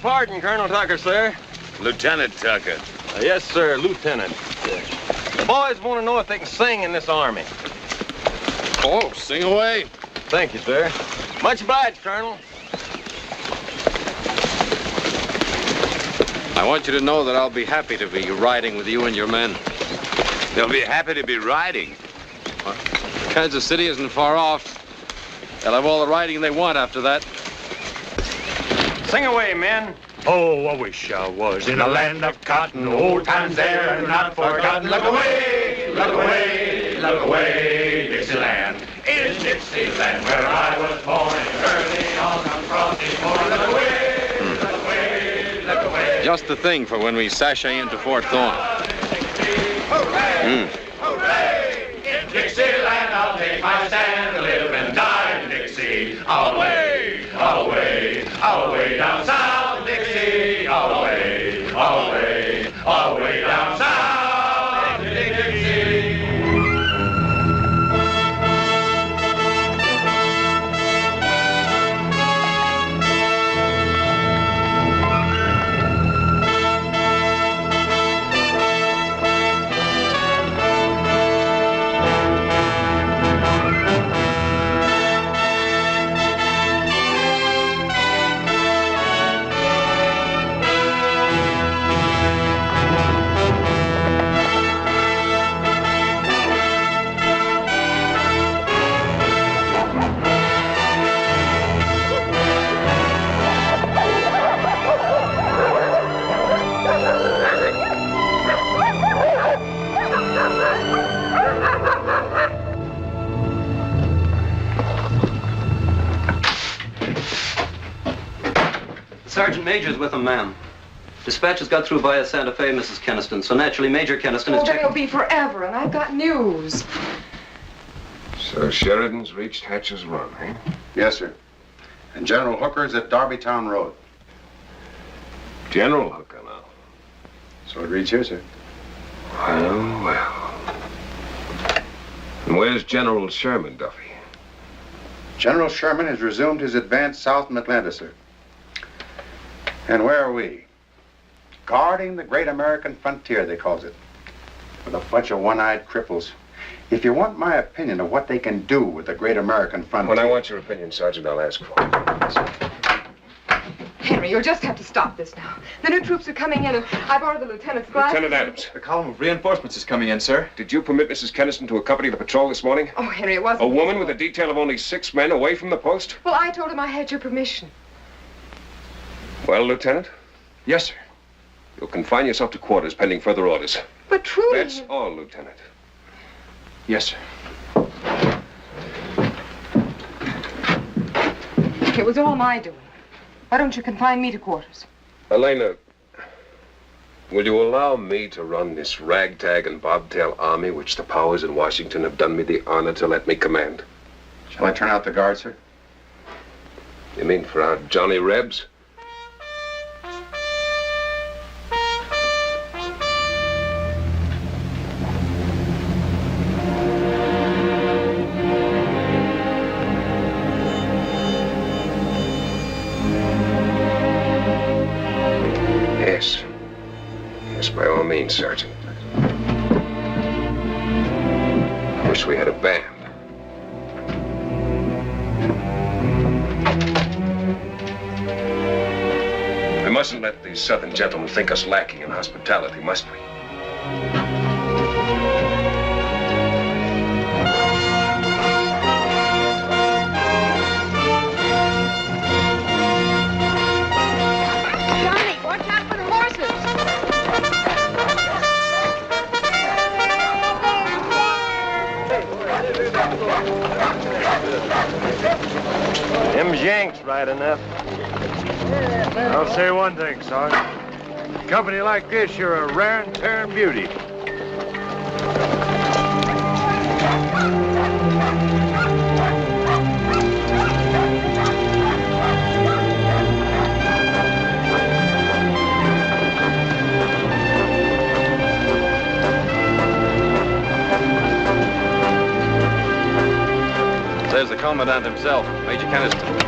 pardon, Colonel Tucker, sir. Lieutenant Tucker. Yes, sir, Lieutenant. The boys want to know if they can sing in this army. Oh, sing away. Thank you, sir. Much obliged, Colonel. I want you to know that I'll be happy to be riding with you and your men. They'll be happy to be riding. Kansas City isn't far off. They'll have all the riding they want after that. Sing away, men. Oh, I wish I was in a land of cotton. Old times there and not forgotten. Look away, look away, look away, Dixieland. Is Dixieland where I was born early on frosty morn. Look away, look away, look away. Just the thing for when we sashay into Fort Thorne. Hooray, hooray. In Dixieland I'll take my stand, live and die in Dixie. Away, away, away down south, Dixie. Away, away, away down south, Dixie. Sergeant Major's with him, ma'am. Dispatches got through via Santa Fe, Mrs. Keniston, so naturally Major Keniston is then checking. it'll be forever, and I've got news. So Sheridan's reached Hatch's Run, eh? Yes, sir. And General Hooker's at Darbytown Road. General Hooker now. So it reads here, sir. Well, well. And where's General Sherman, Duffy? General Sherman has resumed his advance south from Atlanta, sir. And where are we? Guarding the great American frontier, they calls it. With a bunch of one-eyed cripples. If you want my opinion of what they can do with the great American frontier... When I want your opinion, Sergeant, I'll ask for it. Henry, you'll just have to stop this now. The new troops are coming in, and I've ordered the lieutenant's glasses. Lieutenant Adams. The column of reinforcements is coming in, sir. Did you permit Mrs. Keniston to accompany the patrol this morning? Oh, Henry, it wasn't... A woman with a detail of only 6 men away from the post? Well, I told him I had your permission. Well, Lieutenant? Yes, sir. You'll confine yourself to quarters pending further orders. But truly... That's all, Lieutenant. Yes, sir. It was all my doing. Why don't you confine me to quarters? Elena, will you allow me to run this ragtag and bobtail army which the powers in Washington have done me the honor to let me command? Shall I turn out the guard, sir? You mean for our Johnny Rebs? Yes. Yes, by all means, Sergeant. I wish we had a band. We mustn't let these Southern gentlemen think us lacking in hospitality, must we? Johnny, watch out for the horses. Them's Yanks, right enough. I'll say one thing, Sarge. A company like this, you're a rare and tearing beauty. There's the commandant himself, Major Keniston.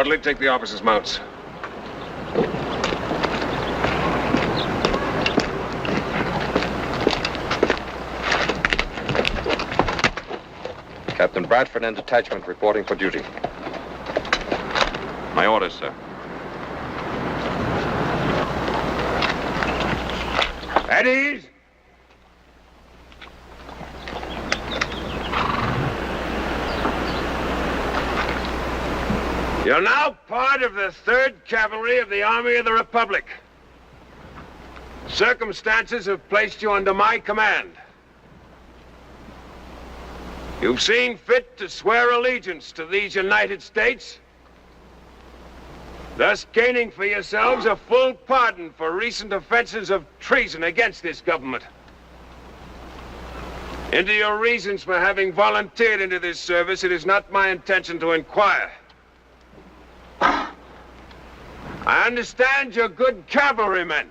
Dudley, take the officers' mounts. Captain Bradford and detachment reporting for duty. My orders, sir. At ease. You're now part of the 3rd Cavalry of the Army of the Republic. Circumstances have placed you under my command. You've seen fit to swear allegiance to these United States, thus gaining for yourselves a full pardon for recent offenses of treason against this government. Into your reasons for having volunteered into this service, it is not my intention to inquire. I understand you're good cavalrymen.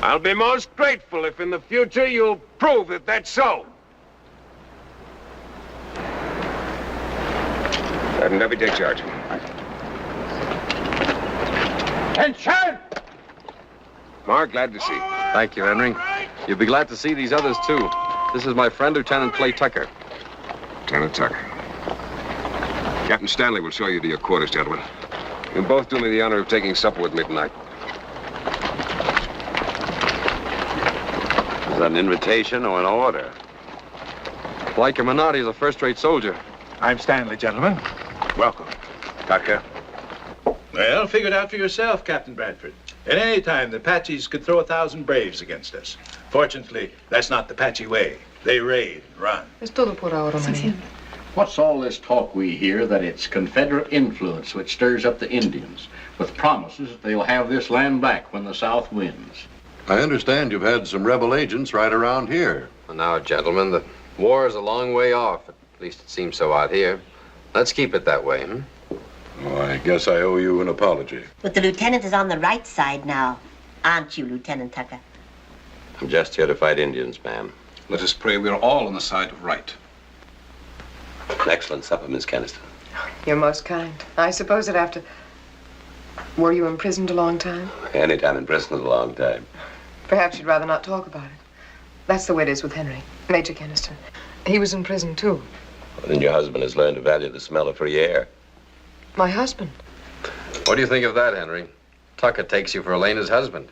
I'll be most grateful if in the future you'll prove that that's so. Have every day, Charge. Attention! Mark, glad to see you. Thank you, Henry. You'll be glad to see these others, too. This is my friend, Lieutenant Clay Tucker. Lieutenant Tucker. Captain Stanley will show you to your quarters, gentlemen. You'll both do me the honor of taking supper with me tonight. Is that an invitation or an order? Like him or not, he's a first-rate soldier. I'm Stanley, gentlemen. Welcome. Tucker? Well, figure it out for yourself, Captain Bradford. At any time, the Apaches could throw 1,000 braves against us. Fortunately, that's not the Apache way. They raid and run. Es todo por ahora, Maria. What's all this talk we hear that it's Confederate influence which stirs up the Indians, with promises that they'll have this land back when the South wins? I understand you've had some rebel agents right around here. Well, now, gentlemen, the war is a long way off. At least it seems so out here. Let's keep it that way, hmm? Oh, I guess I owe you an apology. But the lieutenant is on the right side now. Aren't you, Lieutenant Tucker? I'm just here to fight Indians, ma'am. Let us pray we're all on the side of right. An excellent supper, Miss Keniston. You're most kind. I suppose that after... Were you imprisoned a long time? Any time in prison is a long time. Perhaps you'd rather not talk about it. That's the way it is with Henry, Major Keniston. He was in prison, too. Well, then your husband has learned to value the smell of free air. My husband? What do you think of that, Henry? Tucker takes you for Elena's husband.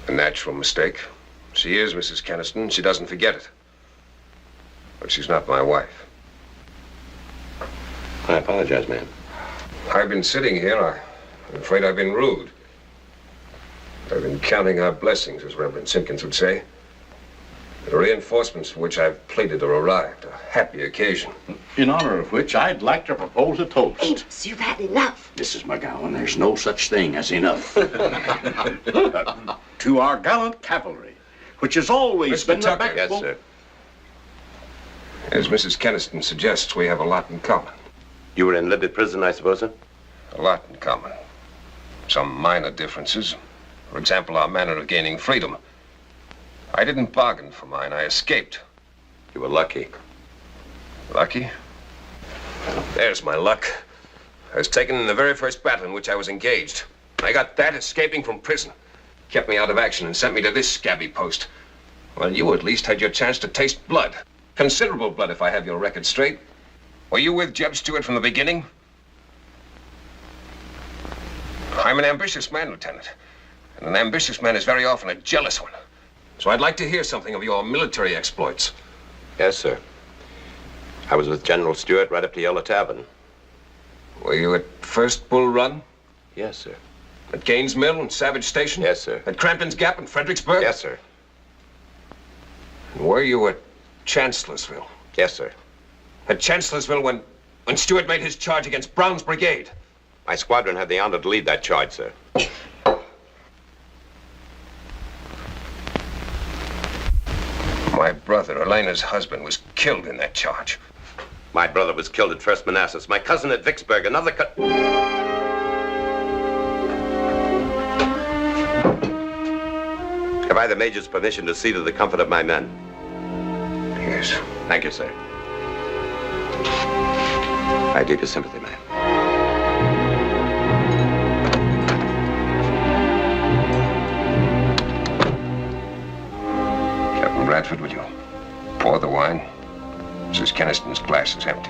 A natural mistake. She is Mrs. Keniston. She doesn't forget it. But she's not my wife. I apologize, ma'am. I've been sitting here. I'm afraid I've been rude. I've been counting our blessings, as Reverend Simpkins would say. The reinforcements for which I've pleaded are arrived. A happy occasion. In honor of which, I'd like to propose a toast. Ames, you've had enough. Mrs. McGowan, there's no such thing as enough. To our gallant cavalry, which has always been the backbone... Yes, sir. As Mrs. Keniston suggests, we have a lot in common. You were in Libby prison, I suppose, sir? A lot in common. Some minor differences. For example, our manner of gaining freedom. I didn't bargain for mine. I escaped. You were lucky. Lucky? There's my luck. I was taken in the very first battle in which I was engaged. I got that escaping from prison. Kept me out of action and sent me to this scabby post. Well, you at least had your chance to taste blood. Considerable blood, if I have your record straight. Were you with Jeb Stuart from the beginning? I'm an ambitious man, Lieutenant. And an ambitious man is very often a jealous one. So I'd like to hear something of your military exploits. Yes, sir. I was with General Stuart right up to Yellow Tavern. Were you at First Bull Run? Yes, sir. At Gaines Mill and Savage Station? Yes, sir. At Crampton's Gap and Fredericksburg? Yes, sir. And were you at Chancellorsville? Yes, sir. At Chancellorsville when Stuart made his charge against Brown's brigade? My squadron had the honor to lead that charge, sir. My brother, Elena's husband, was killed in that charge. My brother was killed at First Manassas. My cousin at Vicksburg. Another Have I the Major's permission to see to the comfort of my men? Yes. Thank you, sir. I gave you sympathy, man. Captain Bradford, would you pour the wine? Mrs. Keniston's glass is empty.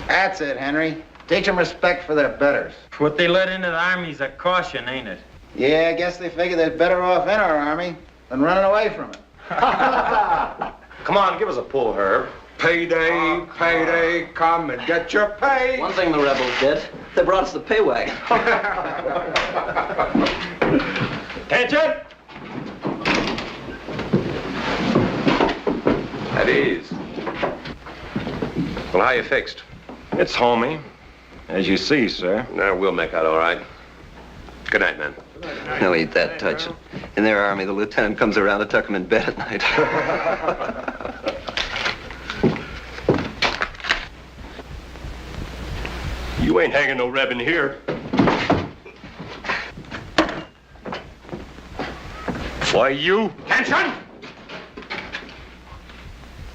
That's it, Henry. Teach them respect for their betters. What they let into the army's a caution, ain't it? Yeah, I guess they figure they're better off in our army than running away from it. Come on, give us a pull, Herb. Payday, payday, come and get your pay. One thing the rebels did, they brought us the pay wagon. Attention! At ease. Well, how you fixed? It's homey, as you see, sir. No, we'll make out all right. Good night, man. No, ain't that touching. In their army, the lieutenant comes around to tuck them in bed at night. You ain't hanging no reb in here. Why, you? Attention!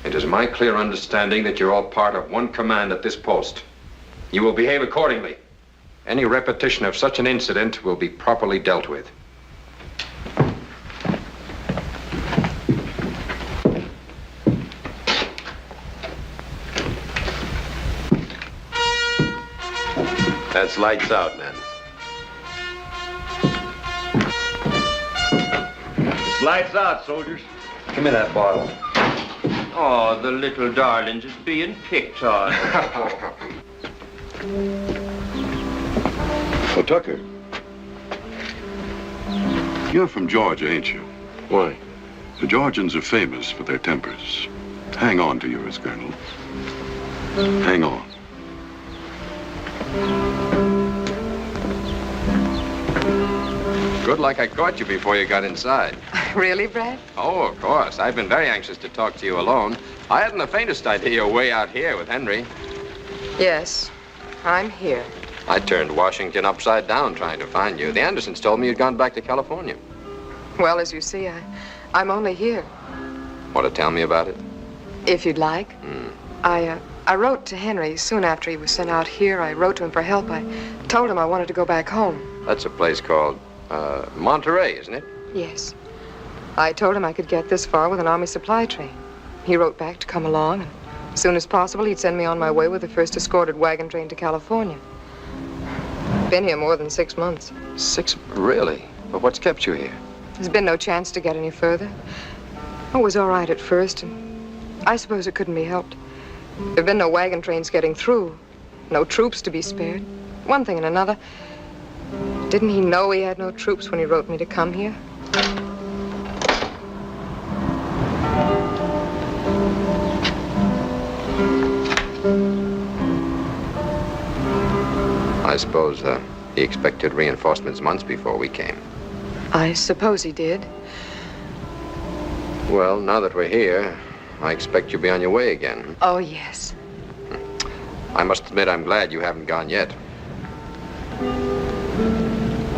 It is my clear understanding that you're all part of one command at this post. You will behave accordingly. Any repetition of such an incident will be properly dealt with. That's lights out, man. It's lights out, soldiers. Give me that bottle. Oh, the little darling's just being picked on. Oh, Tucker. You're from Georgia, ain't you? Why? The Georgians are famous for their tempers. Hang on to yours, Colonel. Hang on. Good luck I caught you before you got inside. Really, Brad? Oh, of course. I've been very anxious to talk to you alone. I hadn't the faintest idea you were way out here with Henry. Yes, I'm here. I turned Washington upside down trying to find you. The Andersons told me you'd gone back to California. Well, as you see, I'm only here. Want to tell me about it? If you'd like. I wrote to Henry soon after he was sent out here. I wrote to him for help. I told him I wanted to go back home. That's a place called Monterey, isn't it? Yes. I told him I could get this far with an Army supply train. He wrote back to come along, and as soon as possible, he'd send me on my way with the first escorted wagon train to California. Been here more than 6 months. Really? But what's kept you here? There's been no chance to get any further. It was all right at first, and I suppose it couldn't be helped. There've been no wagon trains getting through, no troops to be spared. One thing and another. Didn't he know he had no troops when he wrote me to come here? I suppose he expected reinforcements months before we came. I suppose he did. Well, now that we're here, I expect you'll be on your way again. Oh, yes. I must admit I'm glad you haven't gone yet.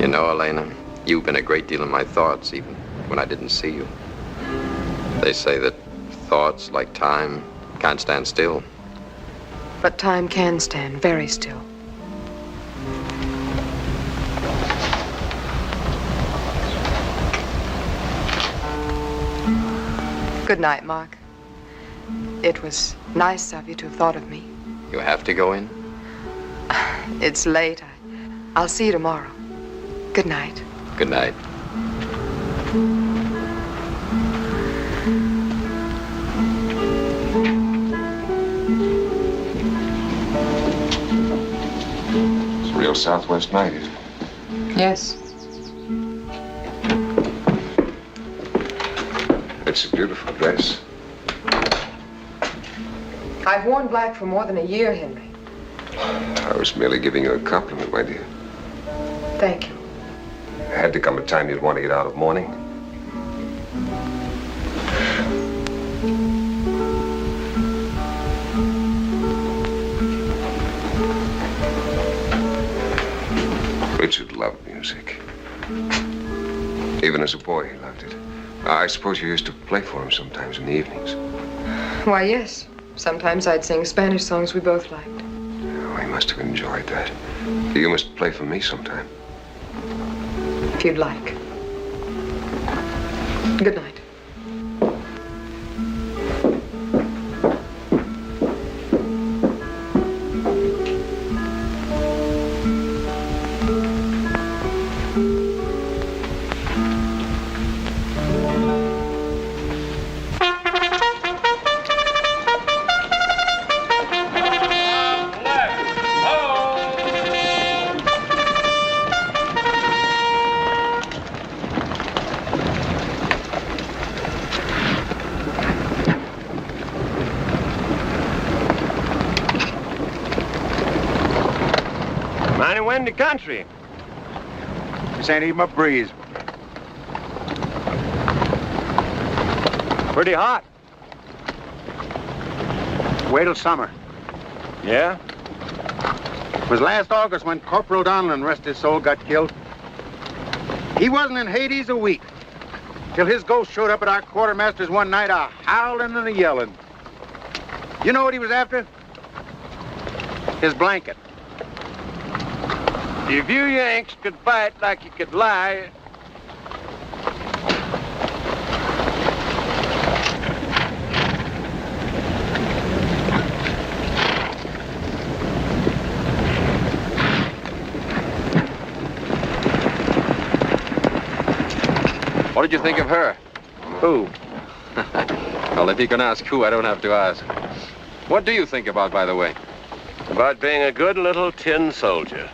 You know, Elena, you've been a great deal in my thoughts, even when I didn't see you. They say that thoughts, like time, can't stand still. But time can stand very still. Good night, Mark. It was nice of you to have thought of me. You have to go in? It's late. I'll see you tomorrow. Good night. Good night. It's a real Southwest night, isn't it? Yes. It's a beautiful dress. I've worn black for more than a year, Henry. I was merely giving you a compliment, my dear. Thank you. There had to come a time you'd want to get out of mourning. Richard loved music. Even as a boy, he loved it. I suppose you used to play for him sometimes in the evenings. Why, yes. Sometimes I'd sing Spanish songs we both liked. Oh, he must have enjoyed that. You must play for me sometime. If you'd like. Good night. Mighty windy country. This ain't even a breeze. Pretty hot. Wait till summer. Yeah? It was last August when Corporal Donlin, rest his soul, got killed. He wasn't in Hades a week till his ghost showed up at our quartermaster's one night, a howling and a yelling. You know what he was after? His blanket. If you Yanks could fight like you could lie, What did you think of her? who? Well, if you can ask who, I don't have to ask. What do you think about, by the way? About being a good little tin soldier.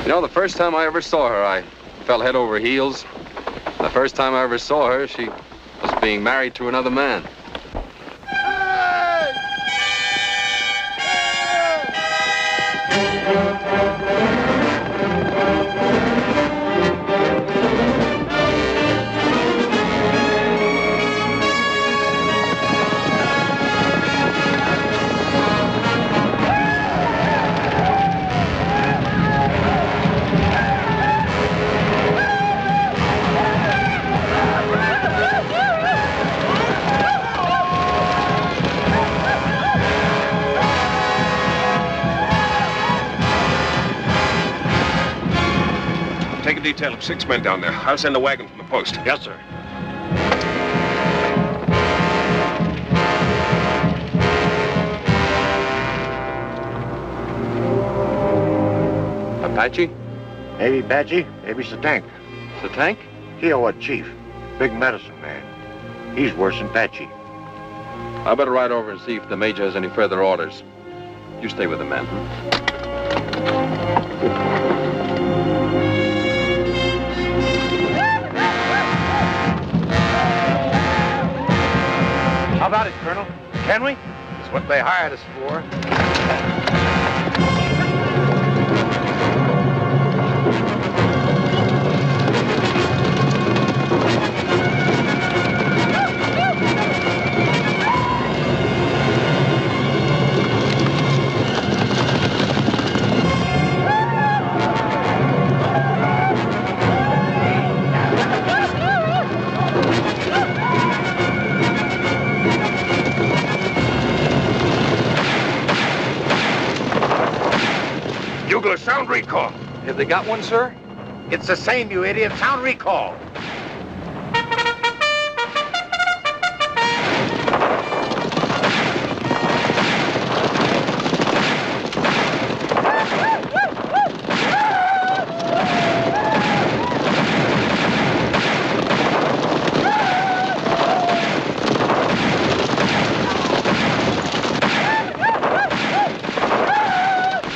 You know, the first time I ever saw her, I fell head over heels. The first time I ever saw her, she was being married to another man. Take a detail of 6 men down there. I'll send a wagon from the post. Yes, sir. Apache? Maybe Apache, maybe Satank. Satank? Kiowa chief, big medicine man. He's worse than Apache. I better ride over and see if the major has any further orders. You stay with the men. How about it, Colonel? Can we? It's what they hired us for. Bugler, sound recall. Have they got one, sir? It's the same, you idiot. Sound recall.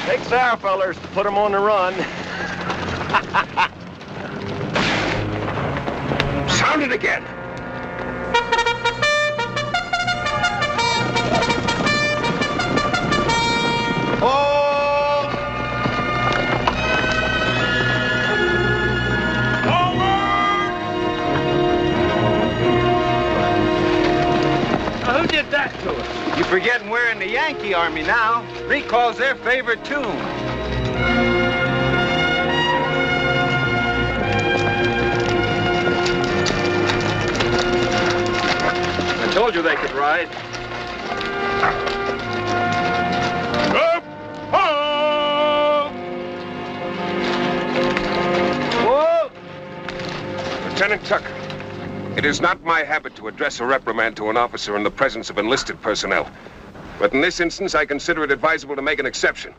Takes our fellers to put them on the run. Sound it again. Who did that to us? You're forgetting we're in the Yankee Army now. Recall's their favorite tune. told you they could ride. Up! Hold! Whoa! Lieutenant Tucker, it is not my habit to address a reprimand to an officer in the presence of enlisted personnel. But in this instance, I consider it advisable to make an exception.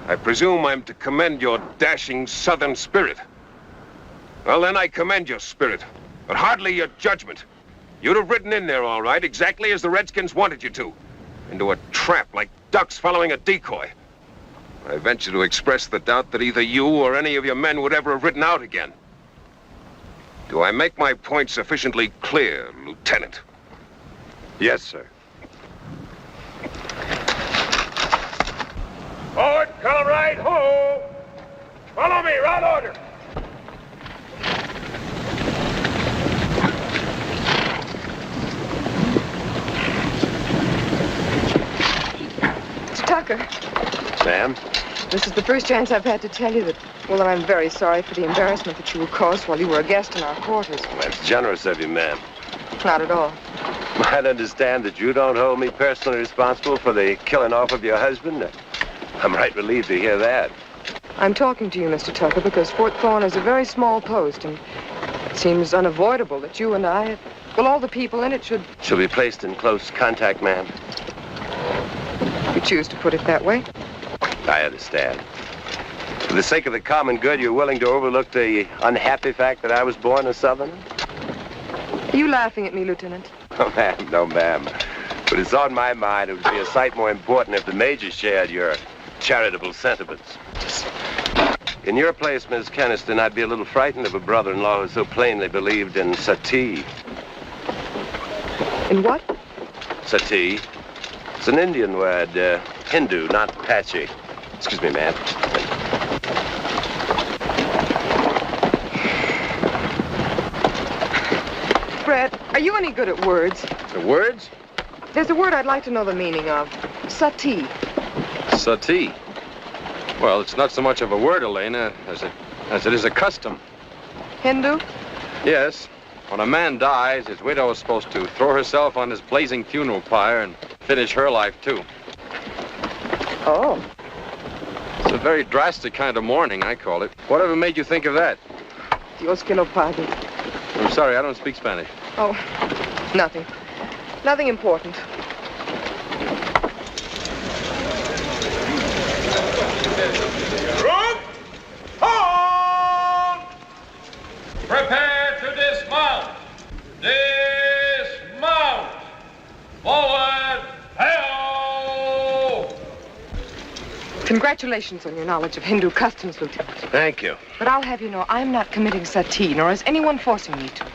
I presume I'm to commend your dashing Southern spirit. Well, then I commend your spirit, but hardly your judgment. You'd have ridden in there all right, exactly as the Redskins wanted you to. Into a trap like ducks following a decoy. I venture to express the doubt that either you or any of your men would ever have ridden out again. Do I make my point sufficiently clear, Lieutenant? Yes, sir. Forward, column right, ho! Follow me, round order. Mr. Tucker, Ma'am? this is the first chance I've had to tell you that, well, that I'm very sorry for the embarrassment that you were caused while you were a guest in our quarters. That's generous of you, ma'am. Not at all. Might understand that you don't hold me personally responsible for the killing off of your husband. I'm right relieved to hear that. I'm talking to you, Mr. Tucker, because Fort Thorne is a very small post, and it seems unavoidable that you and I, well, all the people in it should... She'll be placed in close contact, ma'am. You choose to put it that way. I understand. For the sake of the common good, you're willing to overlook the unhappy fact that I was born a Southerner? Are you laughing at me, Lieutenant? Oh, ma'am, no, ma'am. But it's on my mind it would be a sight more important if the Major shared your charitable sentiments. In your place, Miss Keniston, I'd be a little frightened of a brother-in-law who so plainly believed in sati. In what? Sati. It's an Indian word, Hindu, not Apache. Excuse me, ma'am. Brett, are you any good at words? The words? There's a word I'd like to know the meaning of. Sati. Sati. Well, it's not so much of a word, Elena, as it is a custom. Hindu? Yes. When a man dies, his widow is supposed to throw herself on his blazing funeral pyre and finish her life, too. Oh. It's a very drastic kind of mourning, I call it. Whatever made you think of that? Dios que lo pague. I'm sorry, I don't speak Spanish. Oh, nothing. Nothing important. Group, hold! Prepare to dismount. Dismount. Forward, hail! Congratulations on your knowledge of Hindu customs, Lieutenant. Thank you. But I'll have you know, I'm not committing sati, nor is anyone forcing me to.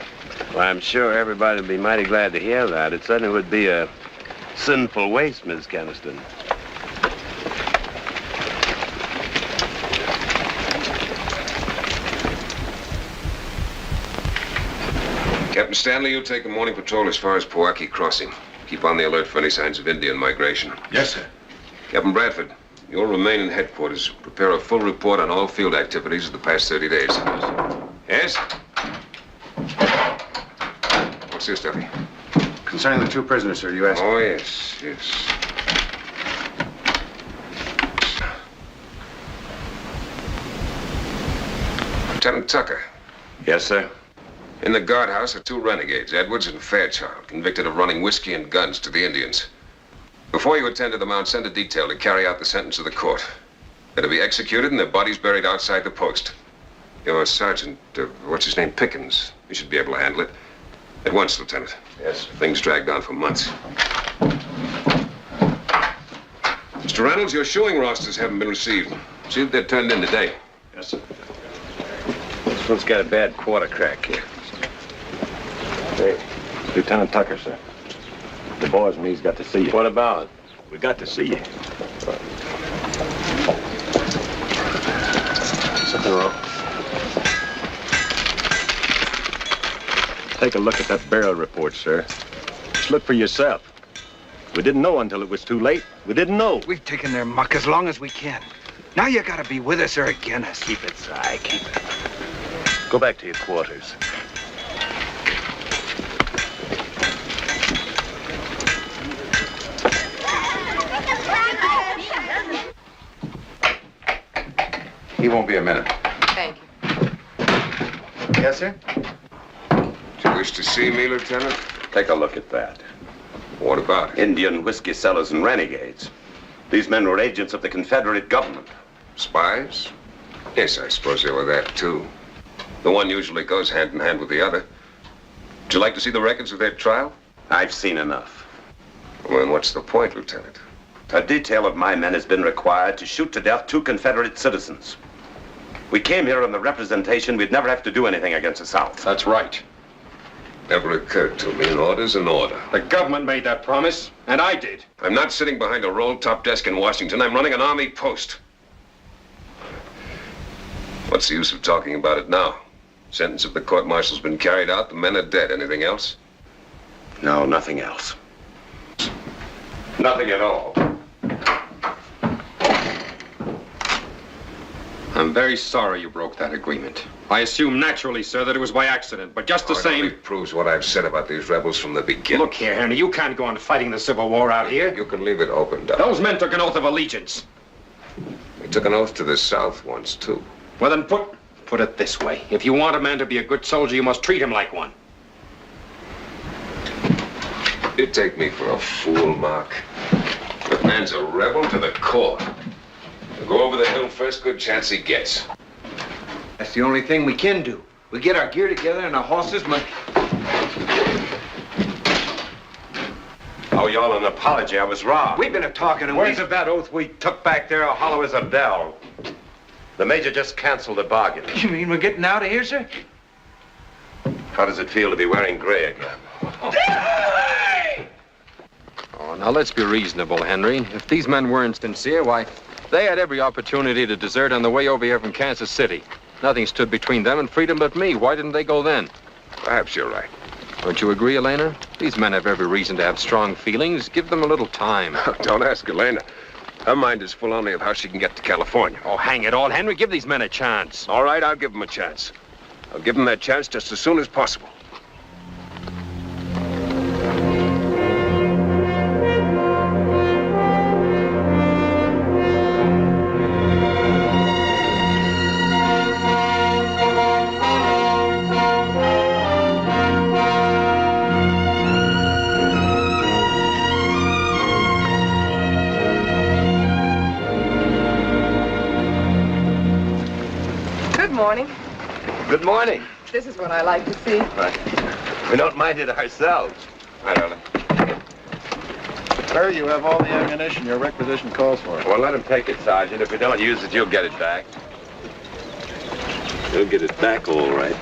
Well, I'm sure everybody would be mighty glad to hear that. It certainly would be a sinful waste, Miss Keniston. Captain Stanley, you'll take the morning patrol as far as Pewaukee Crossing. Keep on the alert for any signs of Indian migration. Yes, sir. Captain Bradford, you'll remain in headquarters. Prepare a full report on all field activities of the past 30 days. Yes? What's this, Duffy? Concerning the two prisoners, sir, you asked. Oh, yes, yes. Lieutenant Tucker. Yes, sir. In the guardhouse are two renegades, Edwards and Fairchild, convicted of running whiskey and guns to the Indians. Before you attend to the mount, send a detail to carry out the sentence of the court. They're to be executed and their bodies buried outside the post. Your sergeant, what's his name, Pickens, he should be able to handle it. At once, Lieutenant. Yes. Things dragged on for months. Mr. Reynolds, your shoeing rosters haven't been received. See if they're turned in today. Yes, sir. This one's got a bad quarter crack here. Hey, Lieutenant Tucker, sir. The boys and me's got to see you. What about? We got to see you. Something wrong? Take a look at that barrel report, sir. Just look for yourself. We didn't know until it was too late. We didn't know. We've taken their muck as long as we can. Now you gotta be with us or against us. Keep it, Si, keep it. Go back to your quarters. He won't be a minute. Thank you. Yes, sir? Do you wish to see me, Lieutenant? Take a look at that. What about it? Indian whiskey sellers and renegades. These men were agents of the Confederate government. Spies? Yes, I suppose they were that, too. The one usually goes hand in hand with the other. Would you like to see the records of their trial? I've seen enough. Well, then what's the point, Lieutenant? A detail of my men has been required to shoot to death 2 Confederate citizens. We came here on the representation we'd never have to do anything against the South. That's right. Never occurred to me. An order's an order. The government made that promise, and I did. I'm not sitting behind a roll-top desk in Washington. I'm running an army post. What's the use of talking about it now? Sentence of the court-martial's been carried out. The men are dead. Anything else? No, nothing else. Nothing at all. I'm very sorry you broke that agreement. I assume naturally, sir, that it was by accident, but just the same... It proves what I've said about these rebels from the beginning. Look here, Henry, you can't go on fighting the Civil War out here. You can leave it open, Doc. Those men took an oath of allegiance. They took an oath to the South once, too. Well, then put it this way. If you want a man to be a good soldier, you must treat him like one. You take me for a fool, Mark. The man's a rebel to the core. He'll go over the hill first good chance he gets. That's the only thing we can do. We get our gear together and our horses must... Oh, y'all an apology. I was wrong. We've been a-talking and Words of that oath we took back there are hollow as a bell. The Major just canceled the bargain. You mean we're getting out of here, sir? How does it feel to be wearing gray again? Oh, now let's be reasonable, Henry. If these men weren't sincere, why, they had every opportunity to desert on the way over here from Kansas City. Nothing stood between them and freedom but me. Why didn't they go then? Perhaps you're right. Don't you agree, Elena? These men have every reason to have strong feelings. Give them a little time. Don't ask Elena. Her mind is full only of how she can get to California. Oh, hang it all, Henry. Give these men a chance. All right, I'll give them a chance. I'll give them that chance just as soon as possible. Good morning. This is what I like to see. Right. We don't mind it ourselves. Hi, darling. Sir, you have all the ammunition your requisition calls for. Well, let him take it, Sergeant. If we don't use it, you'll get it back. You'll get it back, all right.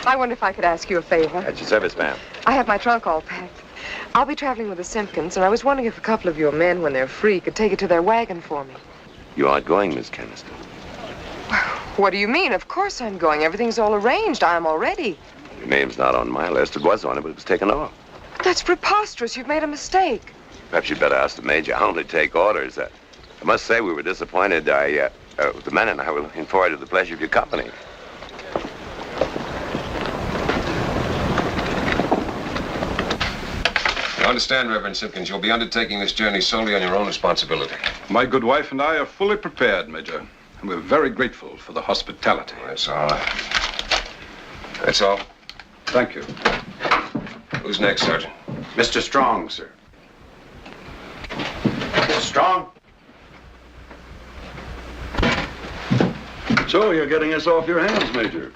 I wonder if I could ask you a favor. At your service, ma'am. I have my trunk all packed. I'll be traveling with the Simpkins, and I was wondering if a couple of your men, when they're free, could take it to their wagon for me. You aren't going, Miss Keniston. What do you mean? Of course I'm going. Everything's all arranged. I'm all ready. Your name's not on my list. It was on it, but it was taken off. But that's preposterous. You've made a mistake. Perhaps you'd better ask the Major. I only take orders. I must say we were disappointed. The men and I were looking forward to the pleasure of your company. You understand, Reverend Simpkins, you'll be undertaking this journey solely on your own responsibility. My good wife and I are fully prepared, Major. And we're very grateful for the hospitality. That's all. That's all. Thank you. Who's next, Sergeant? Mr. Strong, sir. Mr. Strong? So you're getting us off your hands, Major.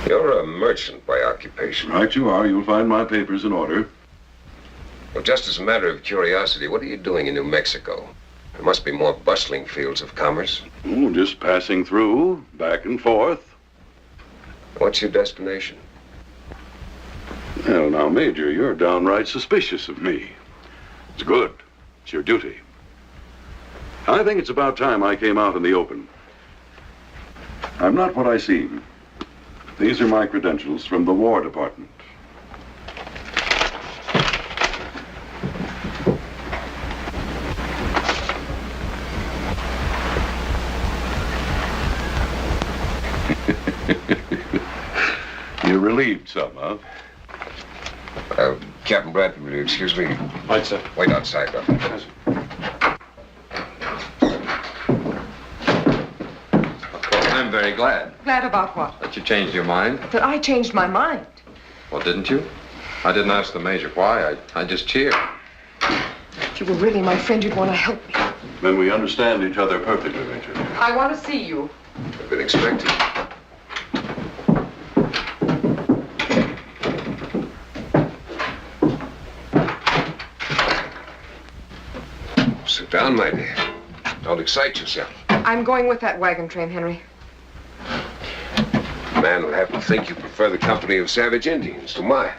You're a merchant by occupation. Right you are. You'll find my papers in order. Well, just as a matter of curiosity, what are you doing in New Mexico? There must be more bustling fields of commerce. Oh, just passing through, back and forth. What's your destination? Well, now, Major, you're downright suspicious of me. It's good. It's your duty. I think it's about time I came out in the open. I'm not what I seem. These are my credentials from the War Department. You're relieved some, huh? Captain Bradford, will you excuse me? Right, sir. Wait outside, Doctor. Yes, sir. very glad Glad about what? that you changed your mind. That I changed my mind. Well, didn't you? I didn't ask the Major why. I just cheered. If you were really my friend, you'd want to help me. Then we understand each other perfectly, Major. I want to see you. I've been expecting. Sit down, my dear. Don't excite yourself. I'm going with that wagon train, Henry. A man will have to think you prefer the company of savage Indians to mine.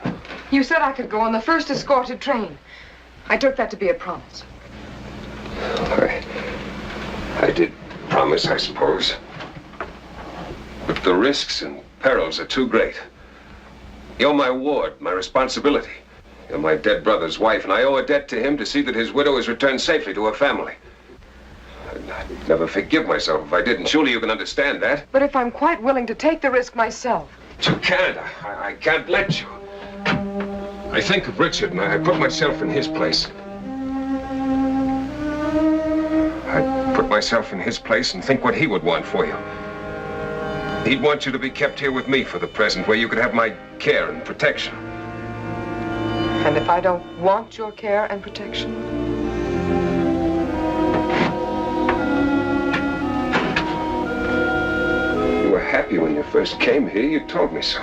You said I could go on the first escorted train. I took that to be a promise. I did promise, I suppose. But the risks and perils are too great. You're my ward, my responsibility. You're my dead brother's wife, and I owe a debt to him to see that his widow is returned safely to her family. I'd never forgive myself if I didn't. Surely you can understand that. But if I'm quite willing to take the risk myself. But you can't. I can't let you. I think of Richard, and I put myself in his place. I put myself in his place and think what he would want for you. He'd want you to be kept here with me for the present, where you could have my care and protection. And if I don't want your care and protection? You were happy when you first came here. You told me so.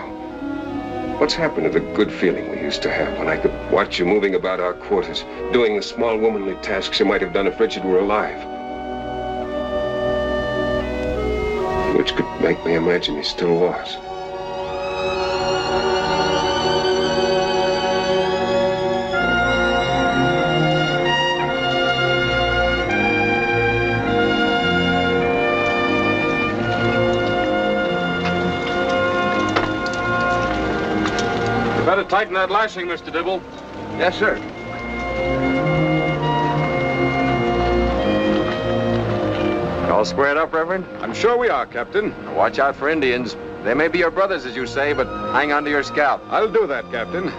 What's happened to the good feeling we used to have when I could watch you moving about our quarters, doing the small womanly tasks you might have done if Richard were alive? Which could make me imagine he still was. Better tighten that lashing, Mr. Dibble. Yes, sir. All squared up, Reverend? I'm sure we are, Captain. Now watch out for Indians. They may be your brothers, as you say, but hang on to your scalp. I'll do that, Captain.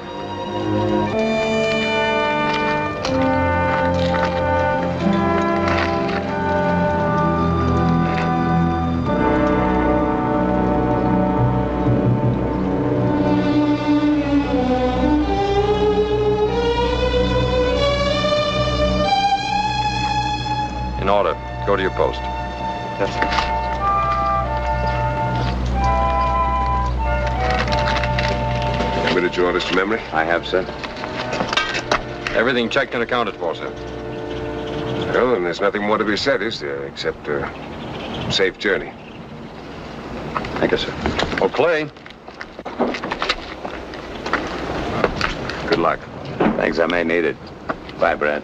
In order. Go to your post. Yes, sir. Committed your orders to memory? I have, sir. Everything checked and accounted for, sir. Well, then there's nothing more to be said, is there? Except, safe journey. Thank you, sir. Oh, Clay. Good luck. Thanks, I may need it. Bye, Brad.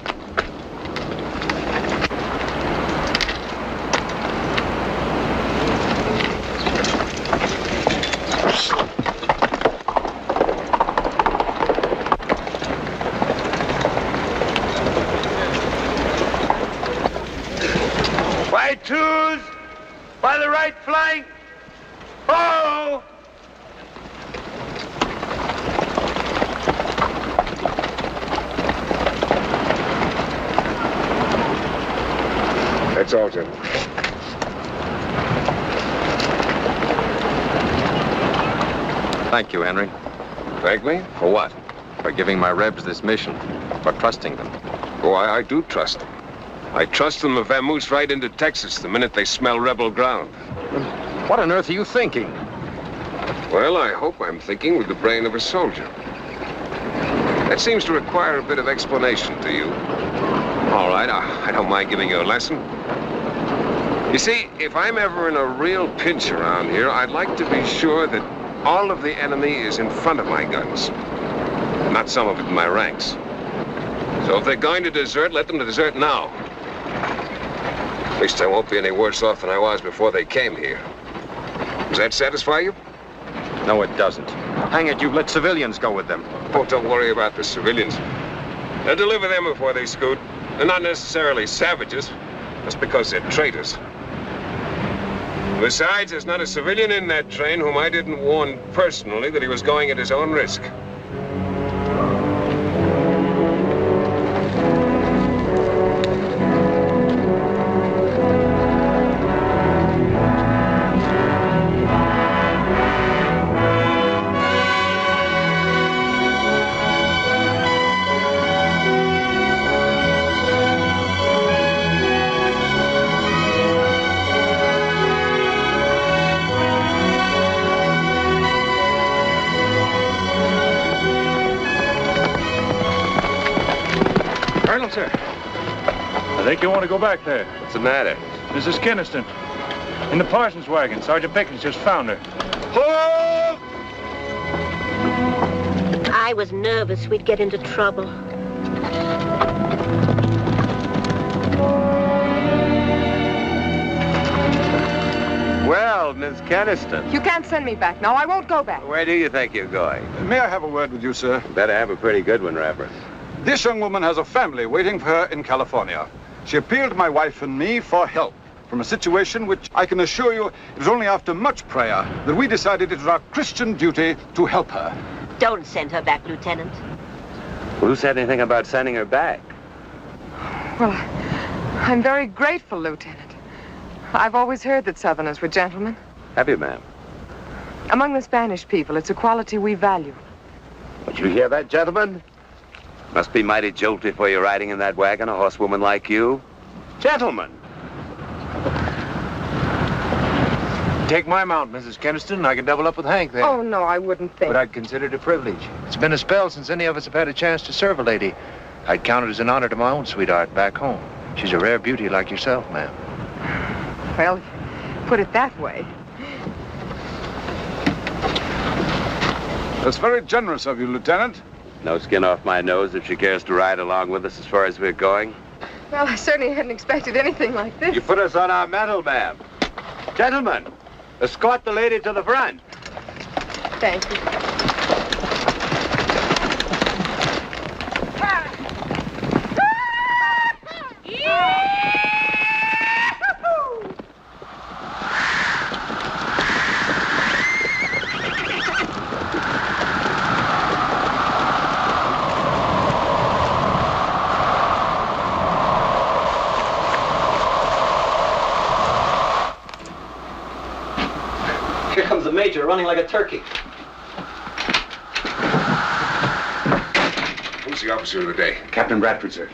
By twos, by the right flank. Oh! That's all, gentlemen. Thank you, Henry. Thank me? For what? For giving my Rebs this mission. For trusting them. Oh, I do trust them. I trust them to vamoose right into Texas the minute they smell rebel ground. What on earth are you thinking? Well, I hope I'm thinking with the brain of a soldier. That seems to require a bit of explanation to you. All right, I don't mind giving you a lesson. You see, if I'm ever in a real pinch around here, I'd like to be sure that all of the enemy is in front of my guns, not some of it in my ranks. So if they're going to desert, let them desert now. At least I won't be any worse off than I was before they came here. Does that satisfy you? No, it doesn't. Hang it, you let civilians go with them. Oh, don't worry about the civilians. They'll deliver them before they scoot. They're not necessarily savages, just because they're traitors. Besides, there's not a civilian in that train whom I didn't warn personally that he was going at his own risk. sir. I think you want to go back there. What's the matter? Mrs. Keniston. In the Parsons wagon. Sergeant Pickens just found her. I was nervous we'd get into trouble. Well, Miss Keniston. You can't send me back. No, I won't go back. Where do you think you're going? May I have a word with you, sir? Better have a pretty good one, Reverend. This young woman has a family waiting for her in California. She appealed to my wife and me for help from a situation which I can assure you it was only after much prayer that we decided it was our Christian duty to help her. Don't send her back, Lieutenant. Who said anything about sending her back? Well, I'm very grateful, Lieutenant. I've always heard that Southerners were gentlemen. Have you, ma'am? Among the Spanish people, it's a quality we value. Did you hear that, gentlemen? Must be mighty jolty for you riding in that wagon, a horsewoman like you. Gentlemen! Take my mount, Mrs. Keniston, and I can double up with Hank there. Oh, no, I wouldn't think. But I'd consider it a privilege. It's been a spell since any of us have had a chance to serve a lady. I'd count it as an honor to my own sweetheart back home. She's a rare beauty like yourself, ma'am. Well, put it that way. That's very generous of you, Lieutenant. No skin off my nose if she cares to ride along with us as far as we're going. Well, I certainly hadn't expected anything like this. You put us on our mettle, ma'am. Gentlemen, escort the lady to the front. Thank you. Here comes the Major running like a turkey. Who's the officer of the day? Captain Bradford, sir.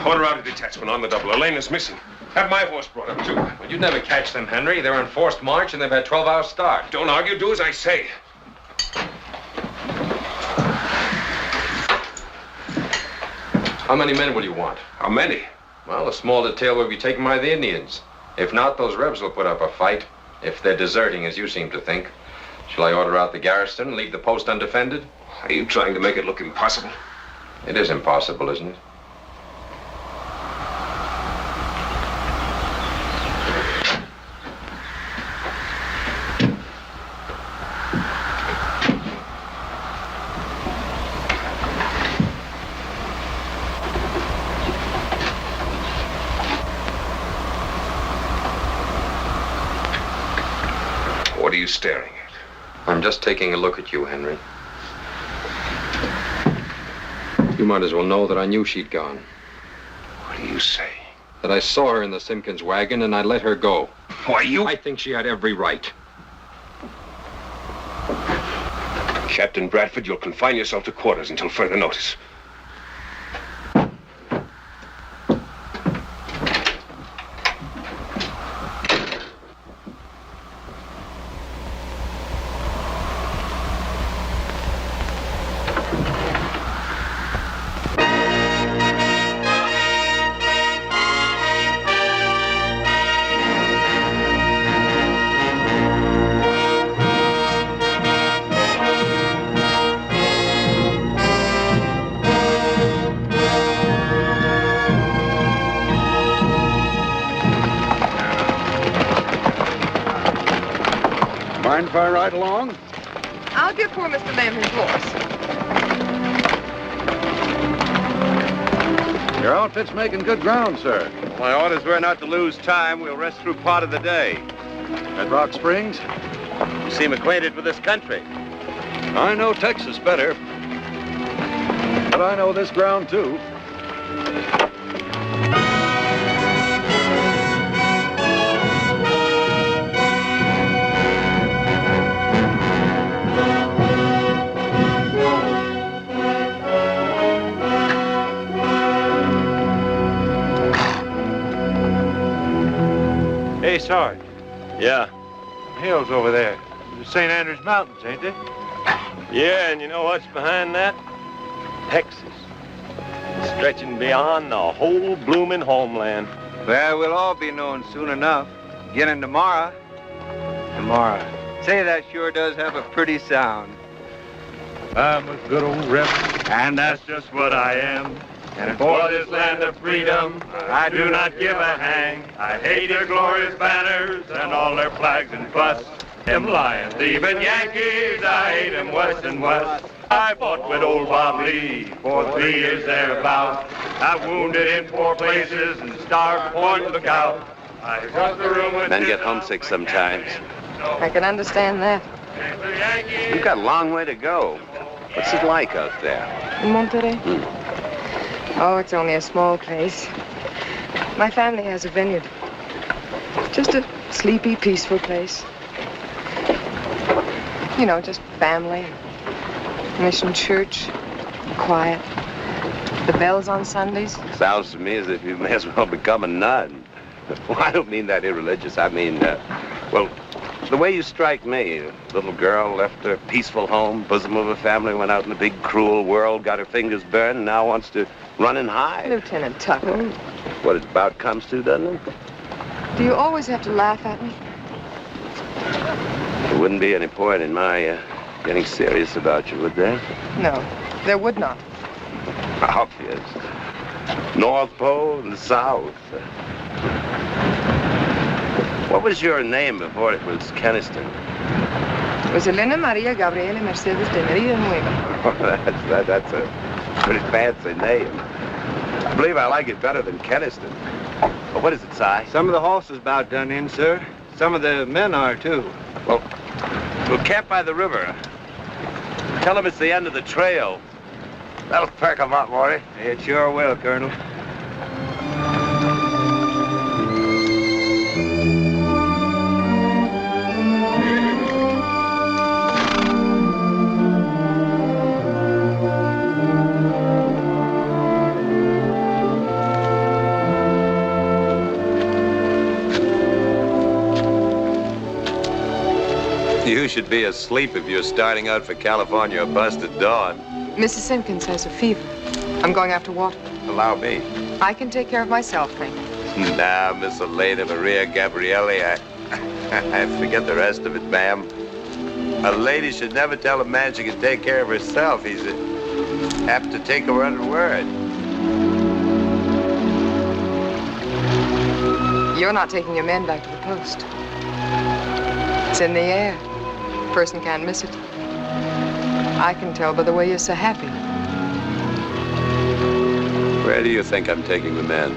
Order out a detachment on the double. Elena's missing. Have my horse brought up, too. Well, you'd never catch them, Henry. They're on forced march, and they've had 12-hour start. Don't argue. Do as I say. How many men will you want? How many? Well, a small detail will be taken by the Indians. If not, those rebs will put up a fight, if they're deserting, as you seem to think. Shall I order out the garrison and leave the post undefended? Are you trying to make it look impossible? It is impossible, isn't it? What are you staring at? I'm just taking a look at you, Henry. You might as well know that I knew she'd gone. What are you saying? That I saw her in the Simpkins wagon and I let her go. Why, you... I think she had every right. Captain Bradford, you'll confine yourself to quarters until further notice. Mind if I ride along? I'll give poor Mr. Lamb his horse. Your outfit's making good ground, sir. My orders were not to lose time. We'll rest through part of the day. At Rock Springs? You seem acquainted with this country. I know Texas better. But I know this ground, too. Hey, Sarge. Yeah. Hills over there. The St. Andrews Mountains, ain't they? Yeah, and you know what's behind that? Texas. stretching beyond the whole blooming homeland. Well, we'll all be knowing soon enough. Beginning tomorrow. Tomorrow. Say, that sure does have a pretty sound. I'm a good old rebel, and that's just what I am. And for this land of freedom, I do not give a hang. I hate their glorious banners and all their flags and fuss. Them lying, thieving Yankees, I hate them west and west. I fought with old Bob Lee for 3 years thereabouts. I wounded in 4 places and starved Point Lookout. I got the room with Men get homesick sometimes. I can understand that. You've got a long way to go. What's it like out there? In Monterey? Oh, it's only a small place. My family has a vineyard. Just a sleepy, peaceful place. You know, just family, mission church, quiet. The bells on Sundays. Sounds to me as if you may as well become a nun. Well, I don't mean that irreligious. I mean, well, the way you strike me. A little girl left her peaceful home, bosom of a family, went out in the big, cruel world, got her fingers burned, and now wants to run and hide. Lieutenant Tucker. What it about comes to, doesn't it? Do you always have to laugh at me? There wouldn't be any point in my getting serious about you, would there? No, there would not. Obvious. North Pole and the South. What was your name before it was Keniston? It was Elena Maria Gabriela Mercedes de Merida Nueva. That's a pretty fancy name. I believe I like it better than Keniston. But what does it say? Some of the horses about done in, sir. Some of the men are, too. Well, we'll camp by the river. Tell them it's the end of the trail. That'll perk them up, Morty. It sure will, Colonel. You should be asleep if you're starting out for California bust at dawn. Mrs. Simpkins has a fever. I'm going after water. Allow me. I can take care of myself, thank you. Nah, Miss Elena Maria Gabrielli, I forget the rest of it, ma'am. A lady should never tell a man she can take care of herself. He's apt to take her at her word. You're not taking your men back to the post. It's in the air. A person can't miss it. I can tell by the way you're so happy. Where do you think I'm taking the men?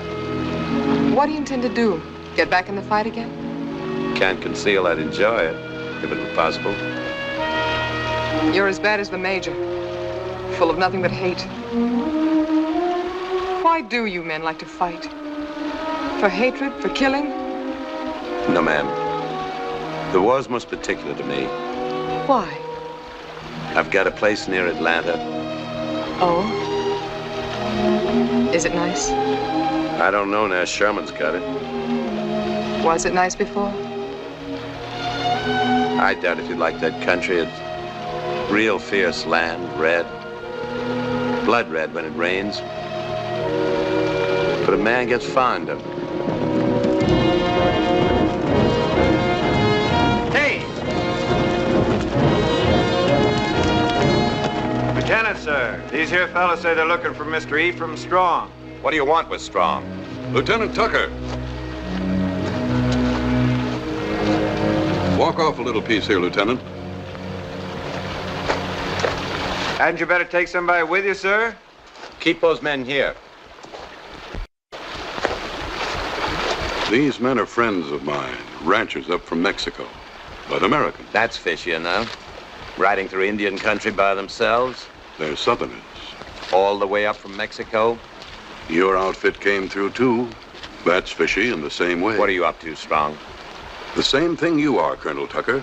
What do you intend to do? Get back in the fight again? Can't conceal I'd enjoy it, if it were possible. You're as bad as the Major. Full of nothing but hate. Why do you men like to fight? For hatred? For killing? No, ma'am. The war's most particular to me. Why? I've got a place near Atlanta. Oh? Is it nice? I don't know now. Sherman's got it. Was it nice before? I doubt if you'd like that country. It's real fierce land, red. Blood red when it rains. But a man gets fond of it. Lieutenant, sir. These here fellas say they're looking for Mr. Ephraim Strong. What do you want with Strong? Lieutenant Tucker. Walk off a little piece here, Lieutenant. Hadn't you better take somebody with you, sir? Keep those men here. These men are friends of mine, ranchers up from Mexico, but Americans. That's fishy enough. Riding through Indian country by themselves. They're Southerners. All the way up from Mexico. Your outfit came through, too. That's fishy in the same way. What are you up to, Strong? The same thing you are, Colonel Tucker.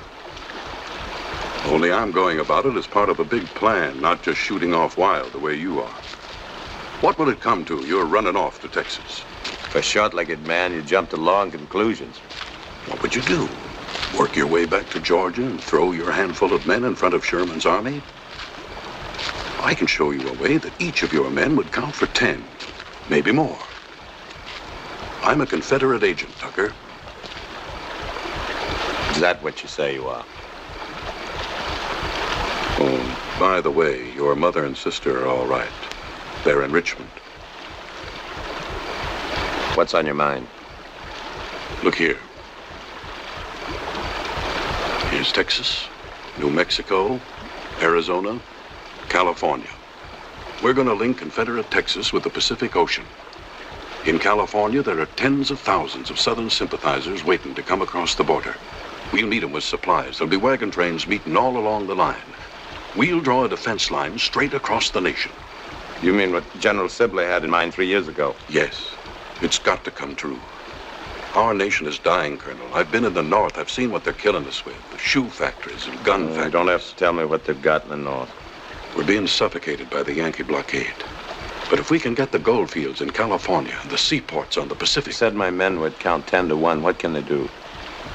Only I'm going about it as part of a big plan, not just shooting off wild the way you are. What will it come to? You're running off to Texas. For a short-legged man, you jump to long conclusions. What would you do? Work your way back to Georgia and throw your handful of men in front of Sherman's army? I can show you a way that each of your men would count for 10, maybe more. I'm a Confederate agent, Tucker. Is that what you say you are? Oh, by the way, your mother and sister are all right. They're in Richmond. What's on your mind? Look here. Here's Texas, New Mexico, Arizona, California. We're going to link Confederate Texas with the Pacific Ocean. In California, there are tens of thousands of Southern sympathizers waiting to come across the border. We'll meet them with supplies. There'll be wagon trains meeting all along the line. We'll draw a defense line straight across the nation. You mean what General Sibley had in mind 3 years ago? Yes. It's got to come true. Our nation is dying, Colonel. I've been in the North. I've seen what they're killing us with. The shoe factories and gun factories. You don't have to tell me what they've got in the North. We're being suffocated by the Yankee blockade. But if we can get the gold fields in California and the seaports on the Pacific... You said my men would count 10 to 1. What can they do?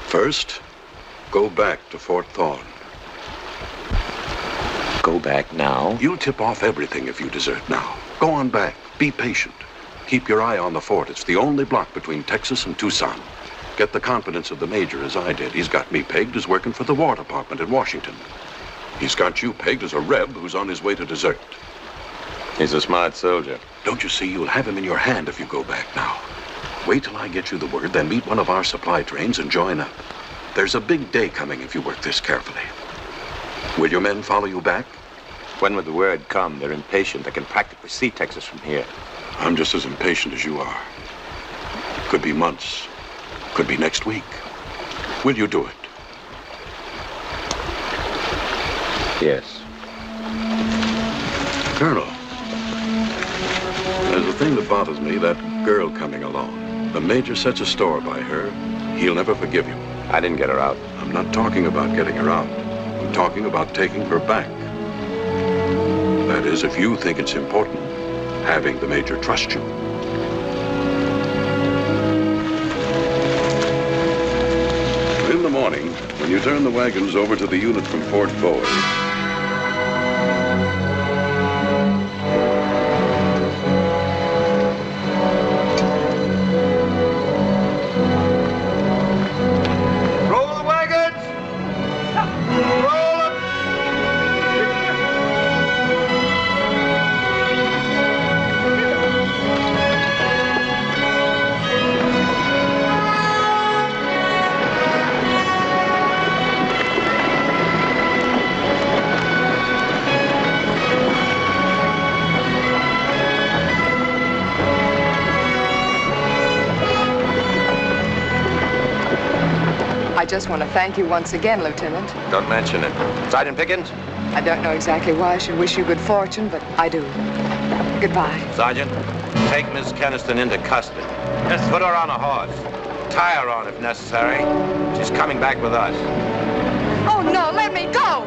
First, go back to Fort Thorn. Go back now? You'll tip off everything if you desert now. Go on back. Be patient. Keep your eye on the fort. It's the only block between Texas and Tucson. Get the confidence of the major as I did. He's got me pegged as working for the War Department in Washington. He's got you pegged as a Reb who's on his way to desert. He's a smart soldier. Don't you see? You'll have him in your hand if you go back now. Wait till I get you the word, then meet one of our supply trains and join up. There's a big day coming if you work this carefully. Will your men follow you back? When would the word come? They're impatient. They can practically see Texas from here. I'm just as impatient as you are. Could be months. Could be next week. Will you do it? Yes. Colonel, there's a thing that bothers me, that girl coming along. The major sets a store by her. He'll never forgive you. I didn't get her out. I'm not talking about getting her out. I'm talking about taking her back. That is, if you think it's important, having the major trust you. In the morning, when you turn the wagons over to the unit from Fort Bowie, I just want to thank you once again, Lieutenant. Don't mention it. Sergeant Pickens? I don't know exactly why I should wish you good fortune, but I do. Goodbye. Sergeant, take Miss Keniston into custody. Just put her on a horse. Tie her on if necessary. She's coming back with us. Oh, no, let me go!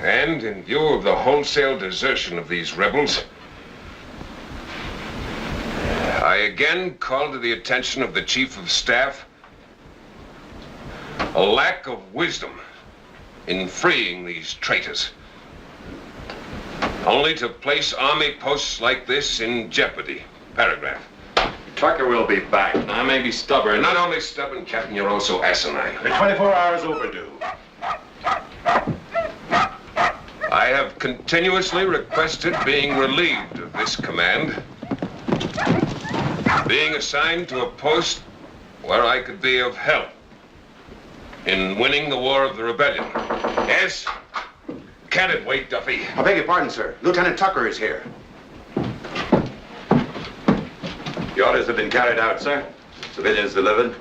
And in view of the wholesale desertion of these rebels, I again call to the attention of the Chief of Staff a lack of wisdom in freeing these traitors, only to place army posts like this in jeopardy. Paragraph. Tucker will be back. I may be stubborn. Not only stubborn, Captain, you're also asinine. They're 24 hours overdue. I have continuously requested being relieved of this command, being assigned to a post where I could be of help in winning the War of the Rebellion. Yes? Can it wait, Duffy? I beg your pardon, sir. Lieutenant Tucker is here. The orders have been carried out, sir. Civilians delivered.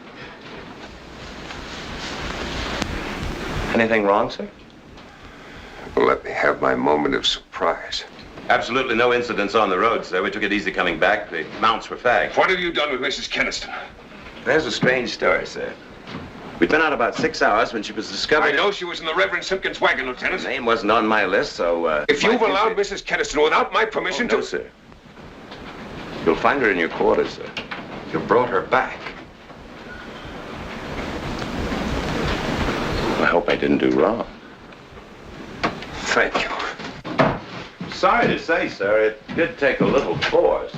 Anything wrong, sir? Let me have my moment of surprise. Absolutely no incidents on the road, sir. We took it easy coming back. The mounts were fagged. What have you done with Mrs. Keniston? There's a strange story, sir. We'd been out about 6 hours when she was discovered. I know she was in the Reverend Simpkins' wagon, Lieutenant. Her name wasn't on my list, so, If you've allowed Mrs. Keniston without my permission no, sir. You'll find her in your quarters, sir. You brought her back. hope I didn't do wrong. Thank you. Sorry to say, sir, it did take a little force.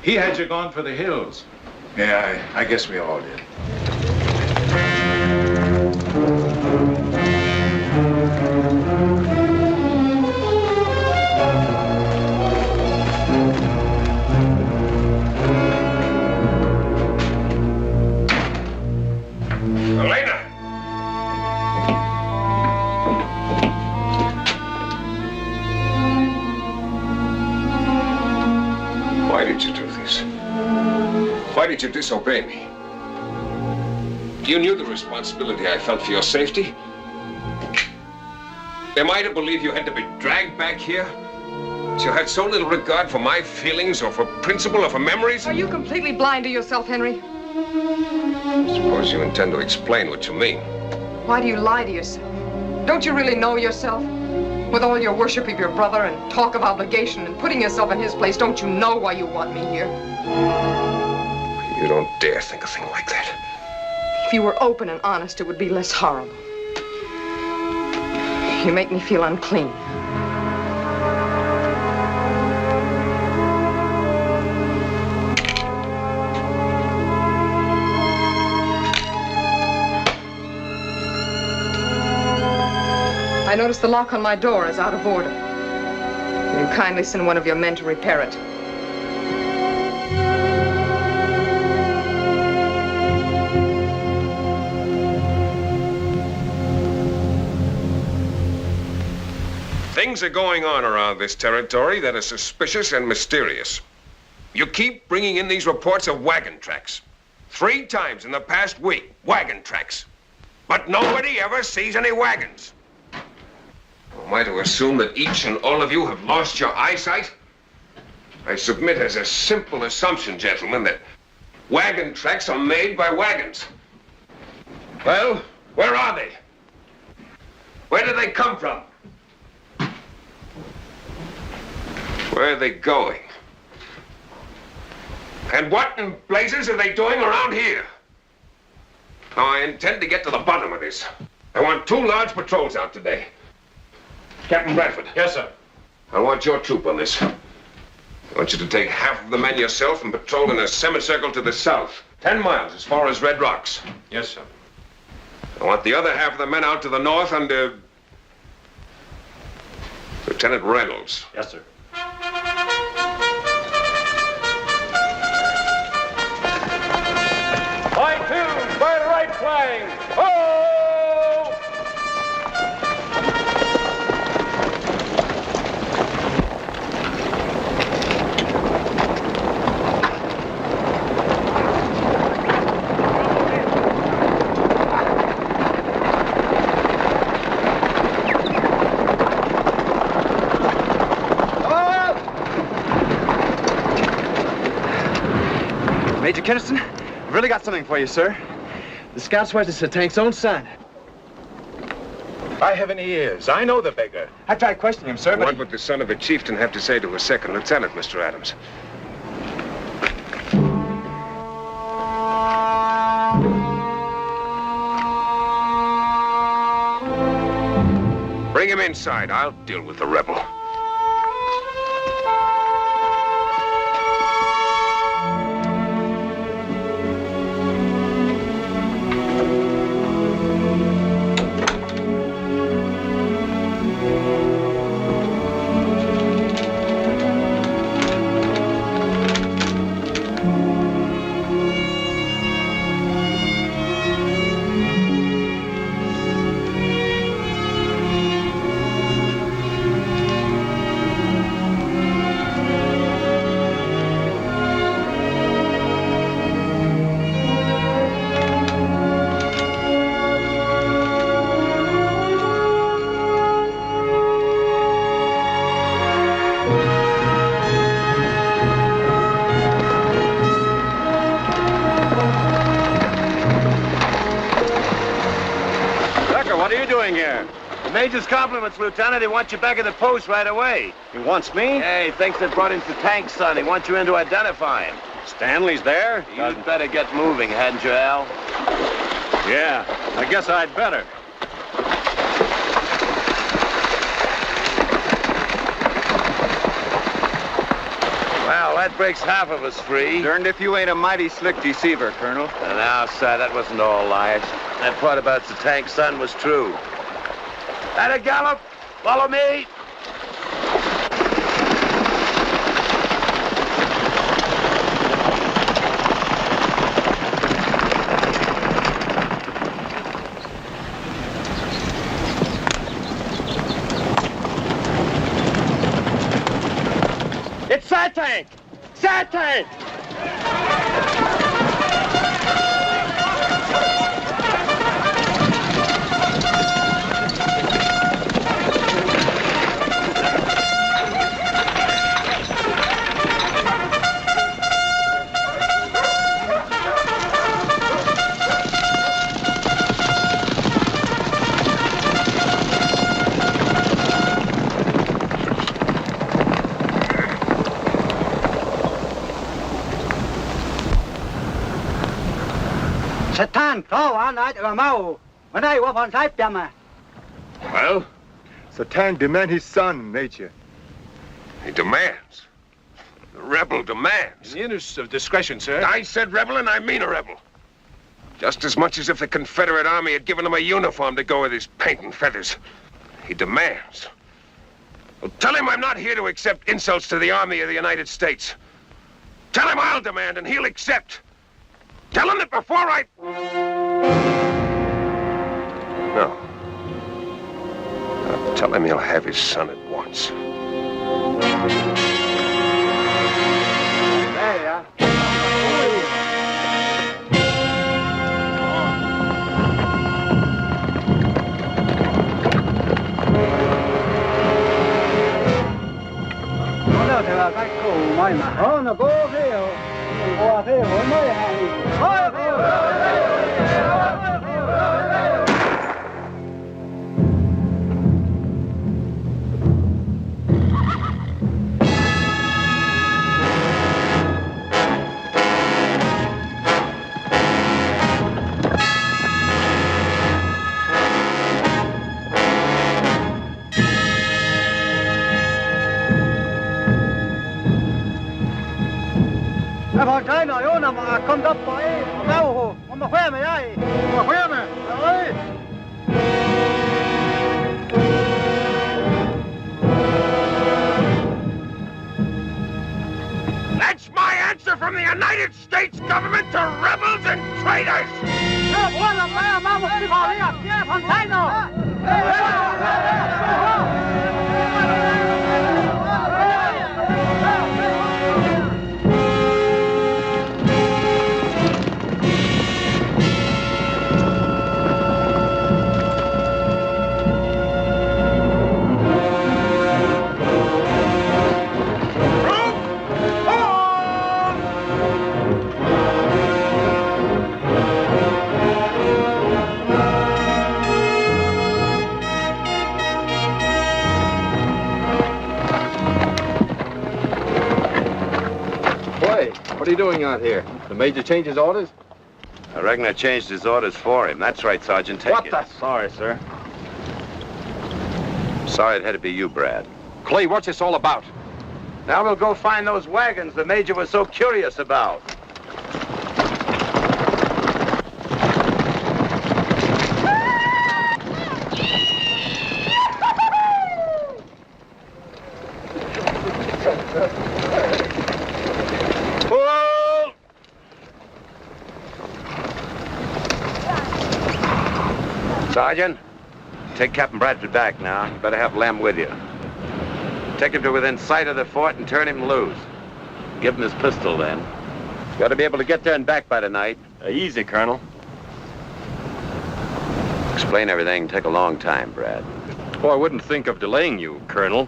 He had you gone for the hills. Yeah, I guess we all did. Why did you do this? Why did you disobey me? You knew the responsibility I felt for your safety. Am I to believe you had to be dragged back here? That you had so little regard for my feelings or for principle or for memories? Are you completely blind to yourself, Henry? Suppose you intend to explain what you mean. Why do you lie to yourself? Don't you really know yourself? With all your worship of your brother and talk of obligation and putting yourself in his place, don't you know why you want me here? You don't dare think a thing like that. If you were open and honest, it would be less horrible. You make me feel unclean. I noticed the lock on my door is out of order. Will you kindly send one of your men to repair it? Things are going on around this territory that are suspicious and mysterious. You keep bringing in these reports of wagon tracks. 3 times in the past week, wagon tracks. But nobody ever sees any wagons. Am I to assume that each and all of you have lost your eyesight? I submit as a simple assumption, gentlemen, that wagon tracks are made by wagons. Well, where are they? Where did they come from? Where are they going? And what in blazes are they doing around here? Now, I intend to get to the bottom of this. I want 2 large patrols out today. Captain Bradford. Yes, sir. I want your troop on this. I want you to take half of the men yourself and patrol in a semicircle to the south. 10 miles as far as Red Rocks. Yes, sir. I want the other half of the men out to the north under Lieutenant Reynolds. Yes, sir. Line 2, by the right flank. Oh! Major Keniston, I've really got something for you, sir. The scout swears it's the tank's own son. I have any ears. I know the beggar. I tried questioning him, sir, but... What would the son of a chieftain have to say to a second lieutenant, Mr. Adams? Bring him inside. I'll deal with the rebel. What are you doing here? The Major's compliments, Lieutenant. He wants you back at the post right away. He wants me? Yeah, he thinks they brought in the tank's son. He wants you in to identify him. Stanley's there? You'd better get moving, hadn't you, Al? Yeah, I guess I'd better. Well, that breaks half of us free. Darned if you ain't a mighty slick deceiver, Colonel. Now, sir, that wasn't all lies. That part about the tank's son was true. At a gallop! Follow me! It's side tank! Side tank! Satan, có quả nói là mau. Ở đây qua phòng side chậm à. Well? Satan demands his son, Major. He demands. The rebel demands. In the interest of discretion, sir. I said rebel, and I mean a rebel. Just as much as if the Confederate Army had given him a uniform to go with his paint and feathers. He demands. Well, tell him I'm not here to accept insults to the Army of the United States. Tell him I'll demand, and he'll accept. Tell him that before I... No. I'll tell him he'll have his son at once. Đây à. Có đâu thì là cái cổ mày mà. Nó có cái qua cái hối mới hàng. Phòng trái nội ô nào mà không đắp phải đau hồ mà khoe mày đây mà khoe mày ơi. That's my answer from the United States government to rebels and traitors! Ủa là mày mà một cái phòng đi à? Kia phòng trái nào? What are you doing out here? The Major changed his orders? I reckon I changed his orders for him. That's right, Sergeant. Take it. Sorry, sir. Sorry it had to be you, Brad. Clay, what's this all about? Now we'll go find those wagons the Major was so curious about. Sergeant, take Captain Bradford back now. You better have Lem with you. Take him to within sight of the fort and turn him loose. Give him his pistol then. You ought to be able to get there and back by tonight. Easy, Colonel. Explain everything. Take a long time, Brad. Oh, I wouldn't think of delaying you, Colonel.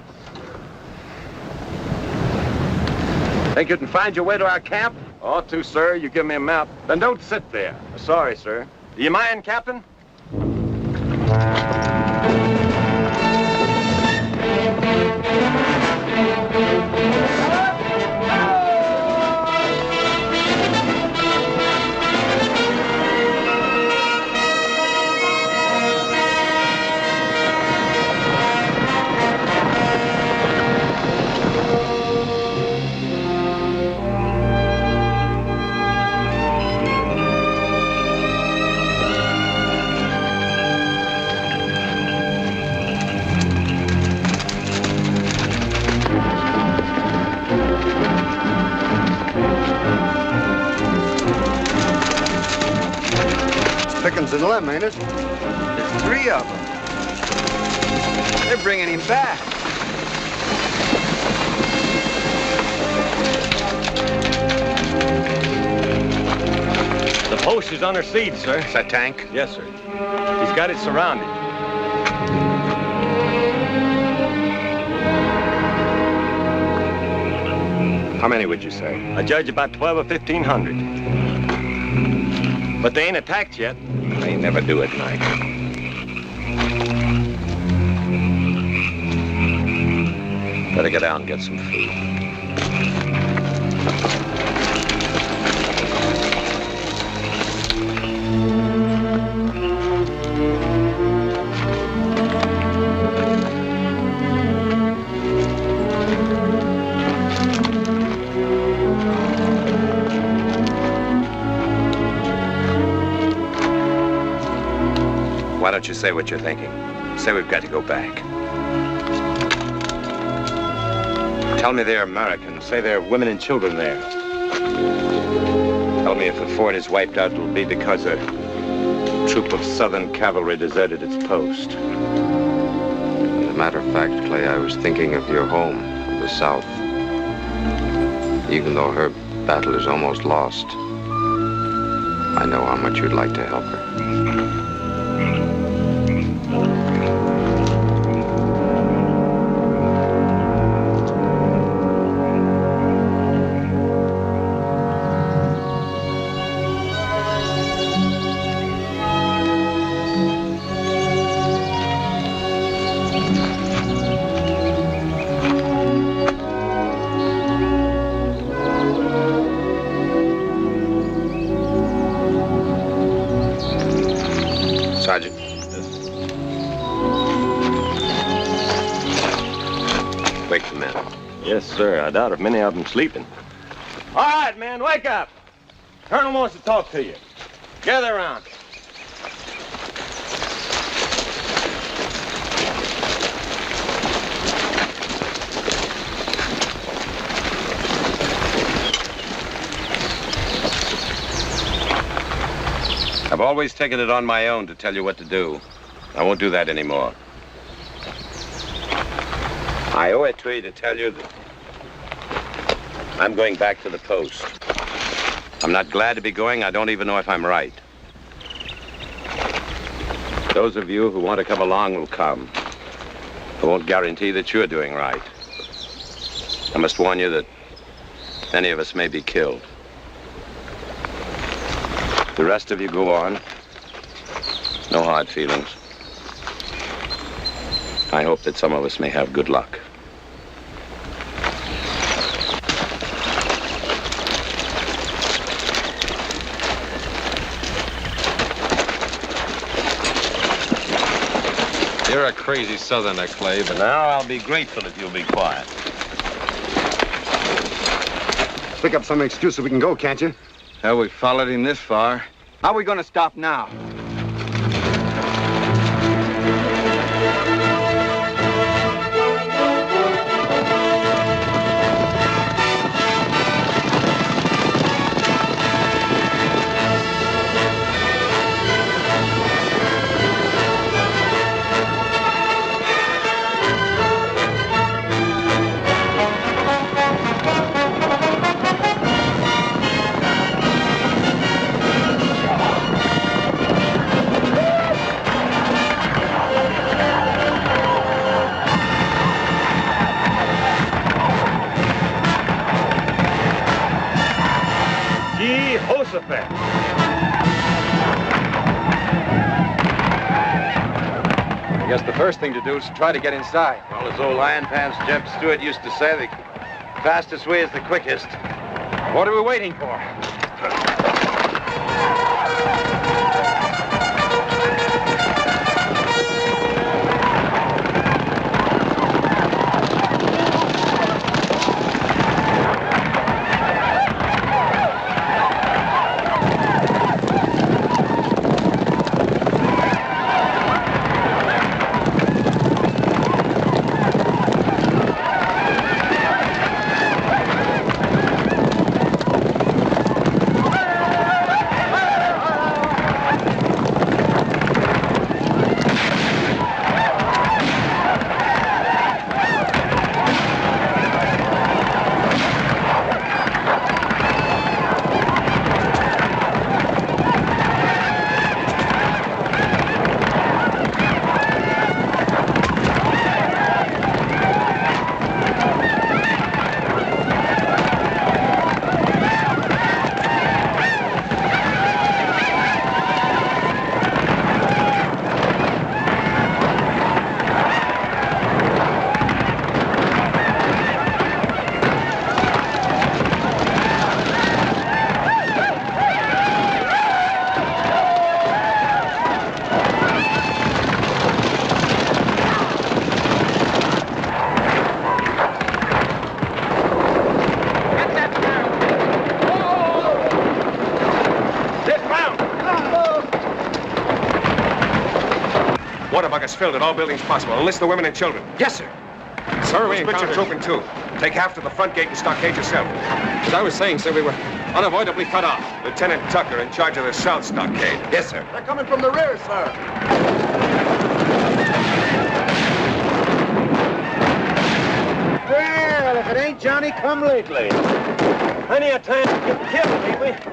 Think you can find your way to our camp? Ought to, sir. You give me a map. Then don't sit there. Sorry, sir. Do you mind, Captain? There's 11, ain't it? There's 3 of them. They're bringing him back. The post is under siege, sir. Is that tank? Yes, sir. He's got it surrounded. How many would you say? I judge about 12 or 1,500. But they ain't attacked yet. They never do at night. Better get out and get some food. Why don't you say what you're thinking? Say we've got to go back. Tell me they're Americans. Say there are women and children there. Tell me if the fort is wiped out, it'll be because a troop of Southern cavalry deserted its post. As a matter of fact, Clay, I was thinking of your home, of the South. Even though her battle is almost lost, I know how much you'd like to help her. Sergeant. Wake the men. Yes, sir. I doubt if many of them sleeping. All right, man, wake up. Colonel wants to talk to you. Gather around. I've always taken it on my own to tell you what to do. I won't do that anymore. I owe it to you to tell you that I'm going back to the post. I'm not glad to be going. I don't even know if I'm right. Those of you who want to come along will come. I won't guarantee that you're doing right. I must warn you that many of us may be killed. The rest of you go on. No hard feelings. I hope that some of us may have good luck. You're a crazy Southerner, Clay, but now I'll be grateful if you'll be quiet. Pick up some excuse so we can go, can't you? Hell, we followed him this far. How are we going to stop now? Jehoshaphat. I guess the first thing to do is to try to get inside. Well, as old Iron Pants Jeb Stewart used to say, the fastest way is the quickest. What are we waiting for? lockers filled at all buildings possible. Enlist the women and children. Yes, sir. Sir, we split your troop in two. Take half to the front gate and stockade yourself. As I was saying, sir, we were unavoidably cut off. Lieutenant Tucker in charge of the south stockade. Yes, sir. They're coming from the rear, sir. Well, if it ain't Johnny come lately. Plenty of time to get killed, ain't we?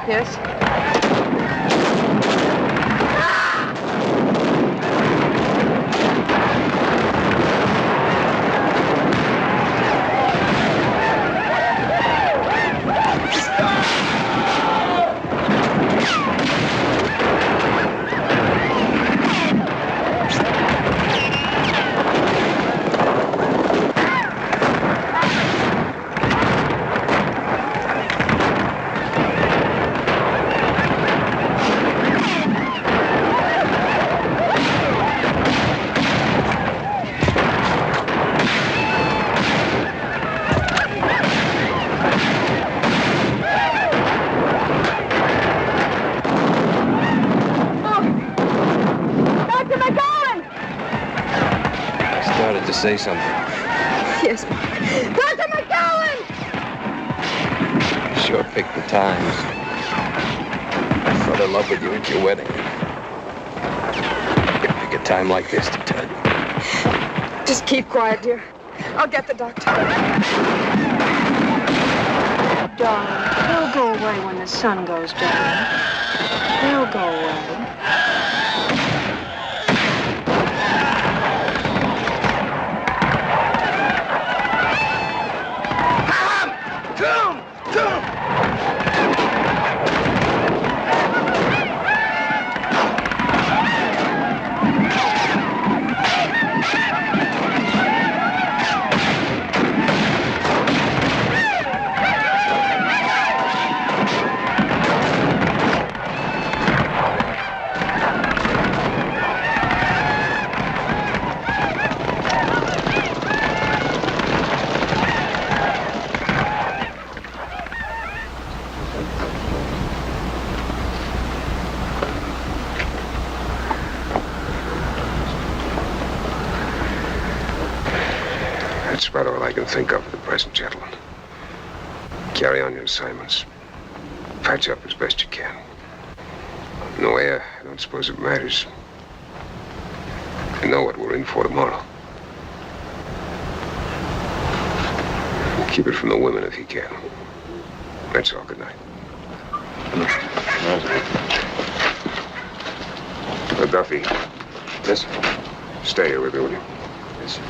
Yes? To say something. Yes, Dr. McGowan! Sure picked the times. I fell in love with you at your wedding. You pick a time like this to tell you. Just keep quiet, dear. I'll get the doctor. Darling, they'll go away when the sun goes down. They'll go away. That's about all I can think of for the present, gentlemen. Carry on your assignments. Patch up as best you can. In a way, I don't suppose it matters. I know what we're in for tomorrow. Keep it from the women if you can. That's all. Good night. Duffy. Yes, sir. Stay here with me, will you? Yes, sir.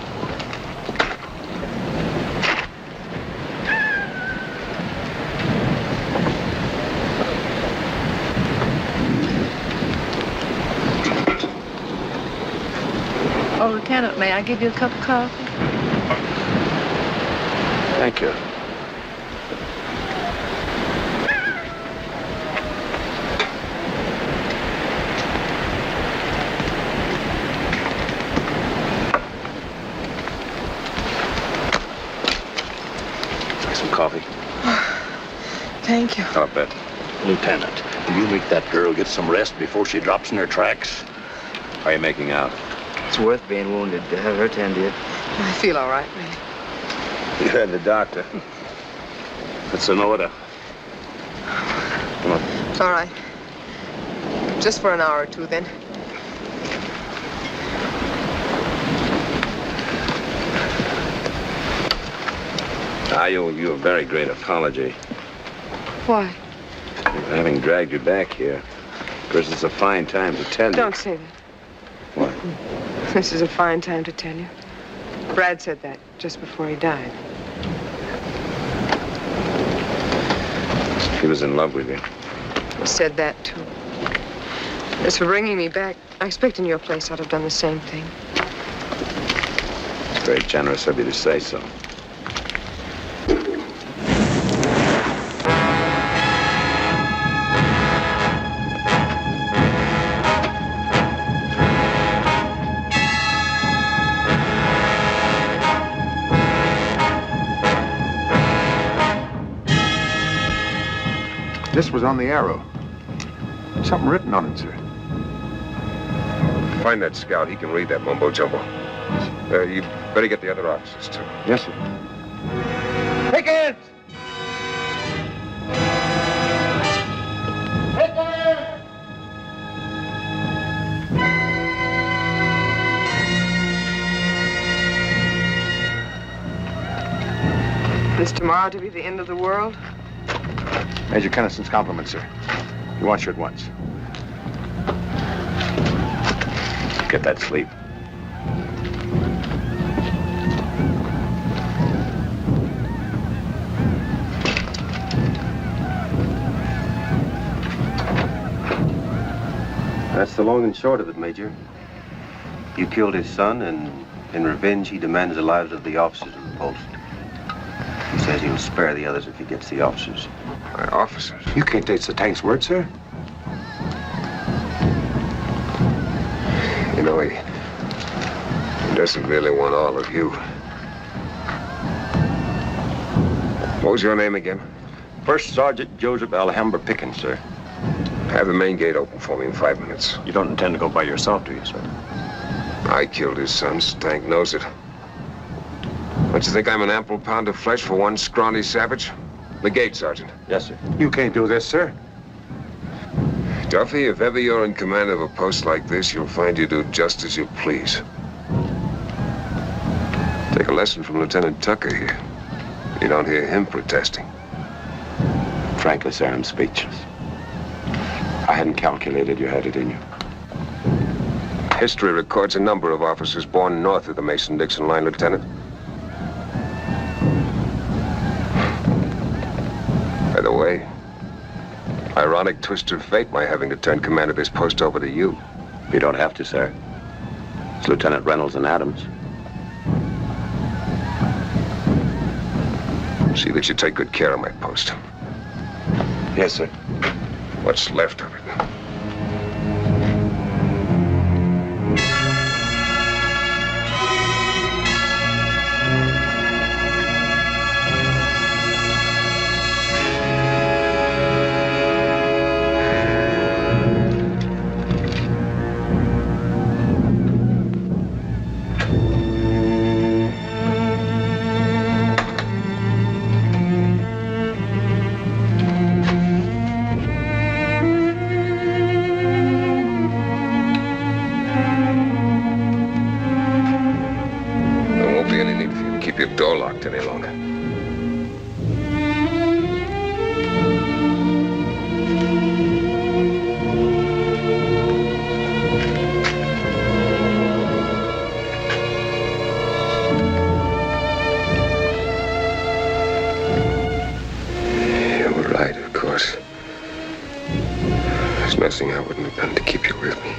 Oh, Lieutenant, may I give you a cup of coffee? Thank you. Some coffee. Thank you. I'll bet. Lieutenant, will you make that girl get some rest before she drops in her tracks? How are you making out? It's worth being wounded to have her tend to you. I feel all right, man. You heard the doctor. It's an order. Come on. It's all right. Just for an hour or two, then. I owe you a very great apology Why? for having dragged you back here. Of course, it's a fine time to tell you. Don't say that. What? This is a fine time to tell you. Brad said that just before he died. He was in love with you. He said that, too. As for bringing me back, I expect in your place I'd have done the same thing. It's very generous of you to say so. This was on the arrow. Something written on it, sir. Find that scout. He can read that mumbo-jumbo. You better get the other officers, too. Yes, sir. Pickett! Is tomorrow to be the end of the world? Major Kenniston's compliments, sir. He wants you at once. Get that sleep. That's the long and short of it, Major. You killed his son, and in revenge, he demands the lives of the officers of the post. He says he'll spare the others if he gets the officers. My officers? You can't take the tank's word, sir. You know, he doesn't really want all of you. What was your name again? First Sergeant Joseph Alhambra Pickens, sir. Have the main gate open for me in 5 minutes. You don't intend to go by yourself, do you, sir? I killed his son. Stank knows it. Don't you think I'm an ample pound of flesh for one scrawny savage? The gate, Sergeant. Yes, sir. You can't do this, sir. Duffy, if ever you're in command of a post like this, you'll find you do just as you please. Take a lesson from Lieutenant Tucker here. You don't hear him protesting. Frankly, sir, I'm speechless. I hadn't calculated you had it in you. History records a number of officers born north of the Mason-Dixon line, Lieutenant. By the way, ironic twist of fate, my having to turn command of this post over to you. You don't have to, sir. It's Lieutenant Reynolds and Adams. See that you take good care of my post. Yes, sir. What's left of it. keep your door locked any longer. You were right, of course. There's nothing I wouldn't have done to keep you with me.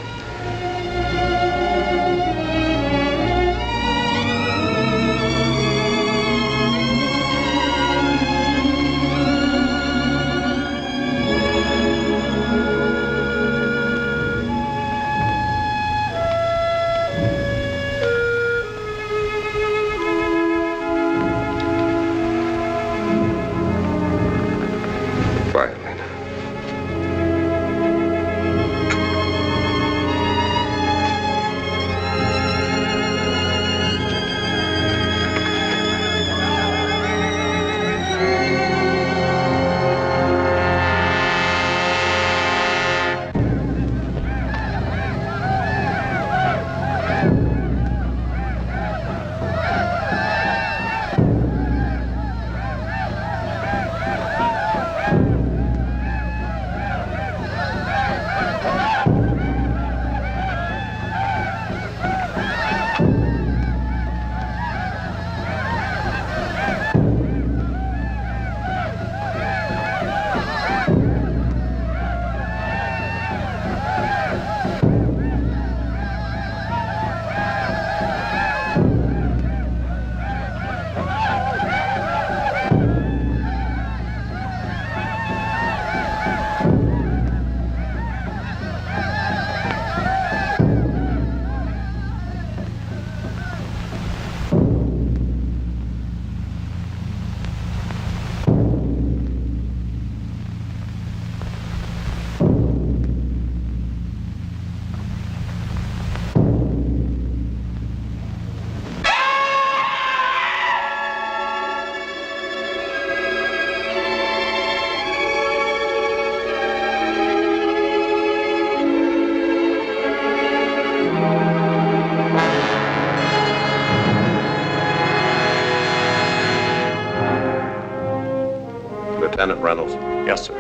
Lieutenant Reynolds. Yes, sir.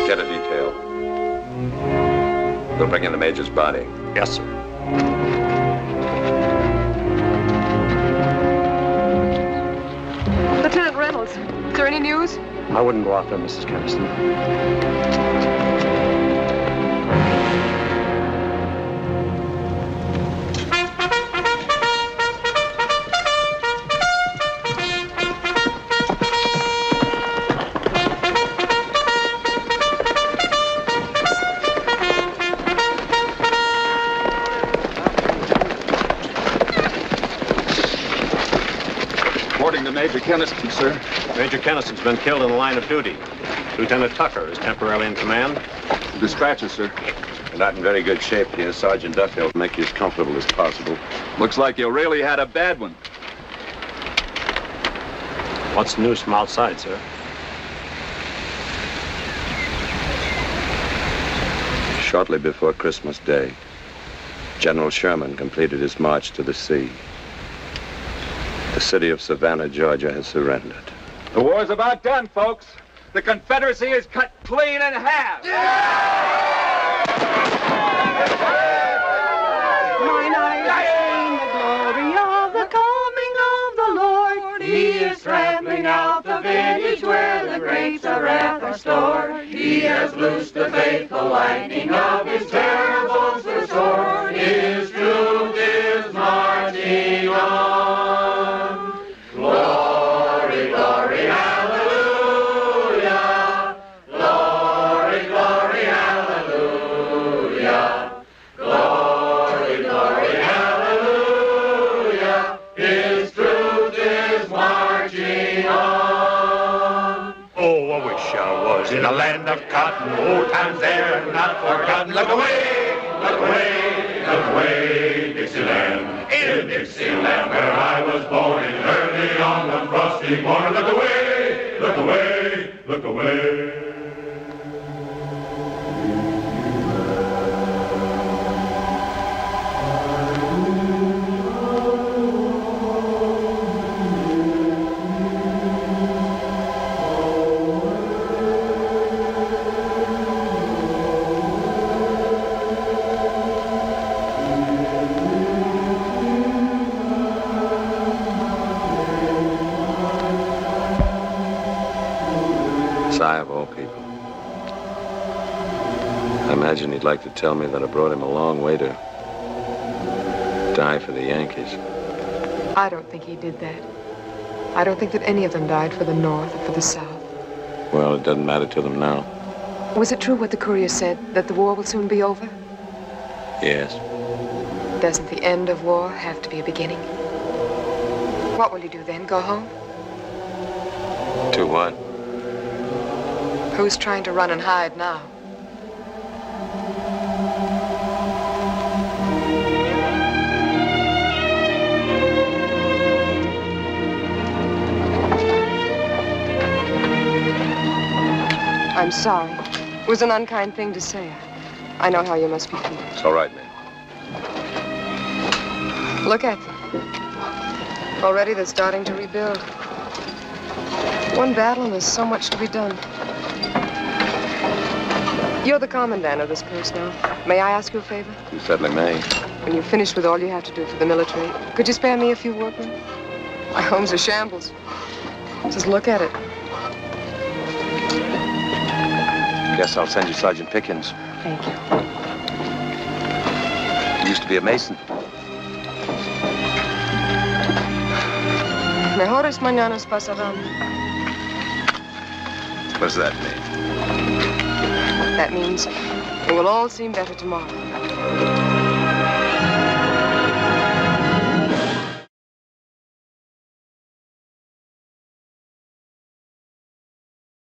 Get a detail. We'll bring in the Major's body. Yes, sir. Lieutenant Reynolds, is there any news? I wouldn't go out there, Mrs. Keniston. Reporting to Major Keniston, sir. Major Keniston's been killed in the line of duty. Lieutenant Tucker is temporarily in command. Dispatches, sir. You're not in very good shape here. Sergeant Duffield will make you as comfortable as possible. Looks like you really had a bad one. What's the news from outside, sir? Shortly before Christmas Day, General Sherman completed his march to the sea. The city of Savannah, Georgia, has surrendered. The war's about done, folks. The Confederacy is cut clean in half. Mine eyes have seen the glory of the coming of the Lord. He is trampling out the vintage where the grapes of wrath are stored. He has loosed the faithful lightning of his terrible sword. His truth is marching on. Glory, glory, hallelujah. Glory, glory, hallelujah. Glory, glory, hallelujah. His truth is marching on. Oh, I wish I was in a land of cotton. Old times there, not forgotten. Look away, look away, look away, Dixieland. In Dixieland, where I was born, and early on one frosty morn. Look away, look away, look away. Si of all people. I imagine he'd like to tell me that I brought him a long way to die for the Yankees. I don't think he did that. I don't think that any of them died for the North or for the South. Well, it doesn't matter to them now. Was it true what the courier said, that the war will soon be over? Yes. Doesn't the end of war have to be a beginning? What will you do then? Go home? To what? Who's trying to run and hide now? I'm sorry. It was an unkind thing to say. I know how you must be feeling. It's all right, man. Look at them. Already they're starting to rebuild. One battle and there's so much to be done. You're the commandant of this post now. May I ask you a favor? You certainly may. When you've finished with all you have to do for the military, could you spare me a few workmen? My home's a shambles. Just look at it. Guess I'll send you Sergeant Pickens. Thank you. He used to be a mason. Mejores mañanas pasarán. What does that mean? That means it will all seem better tomorrow.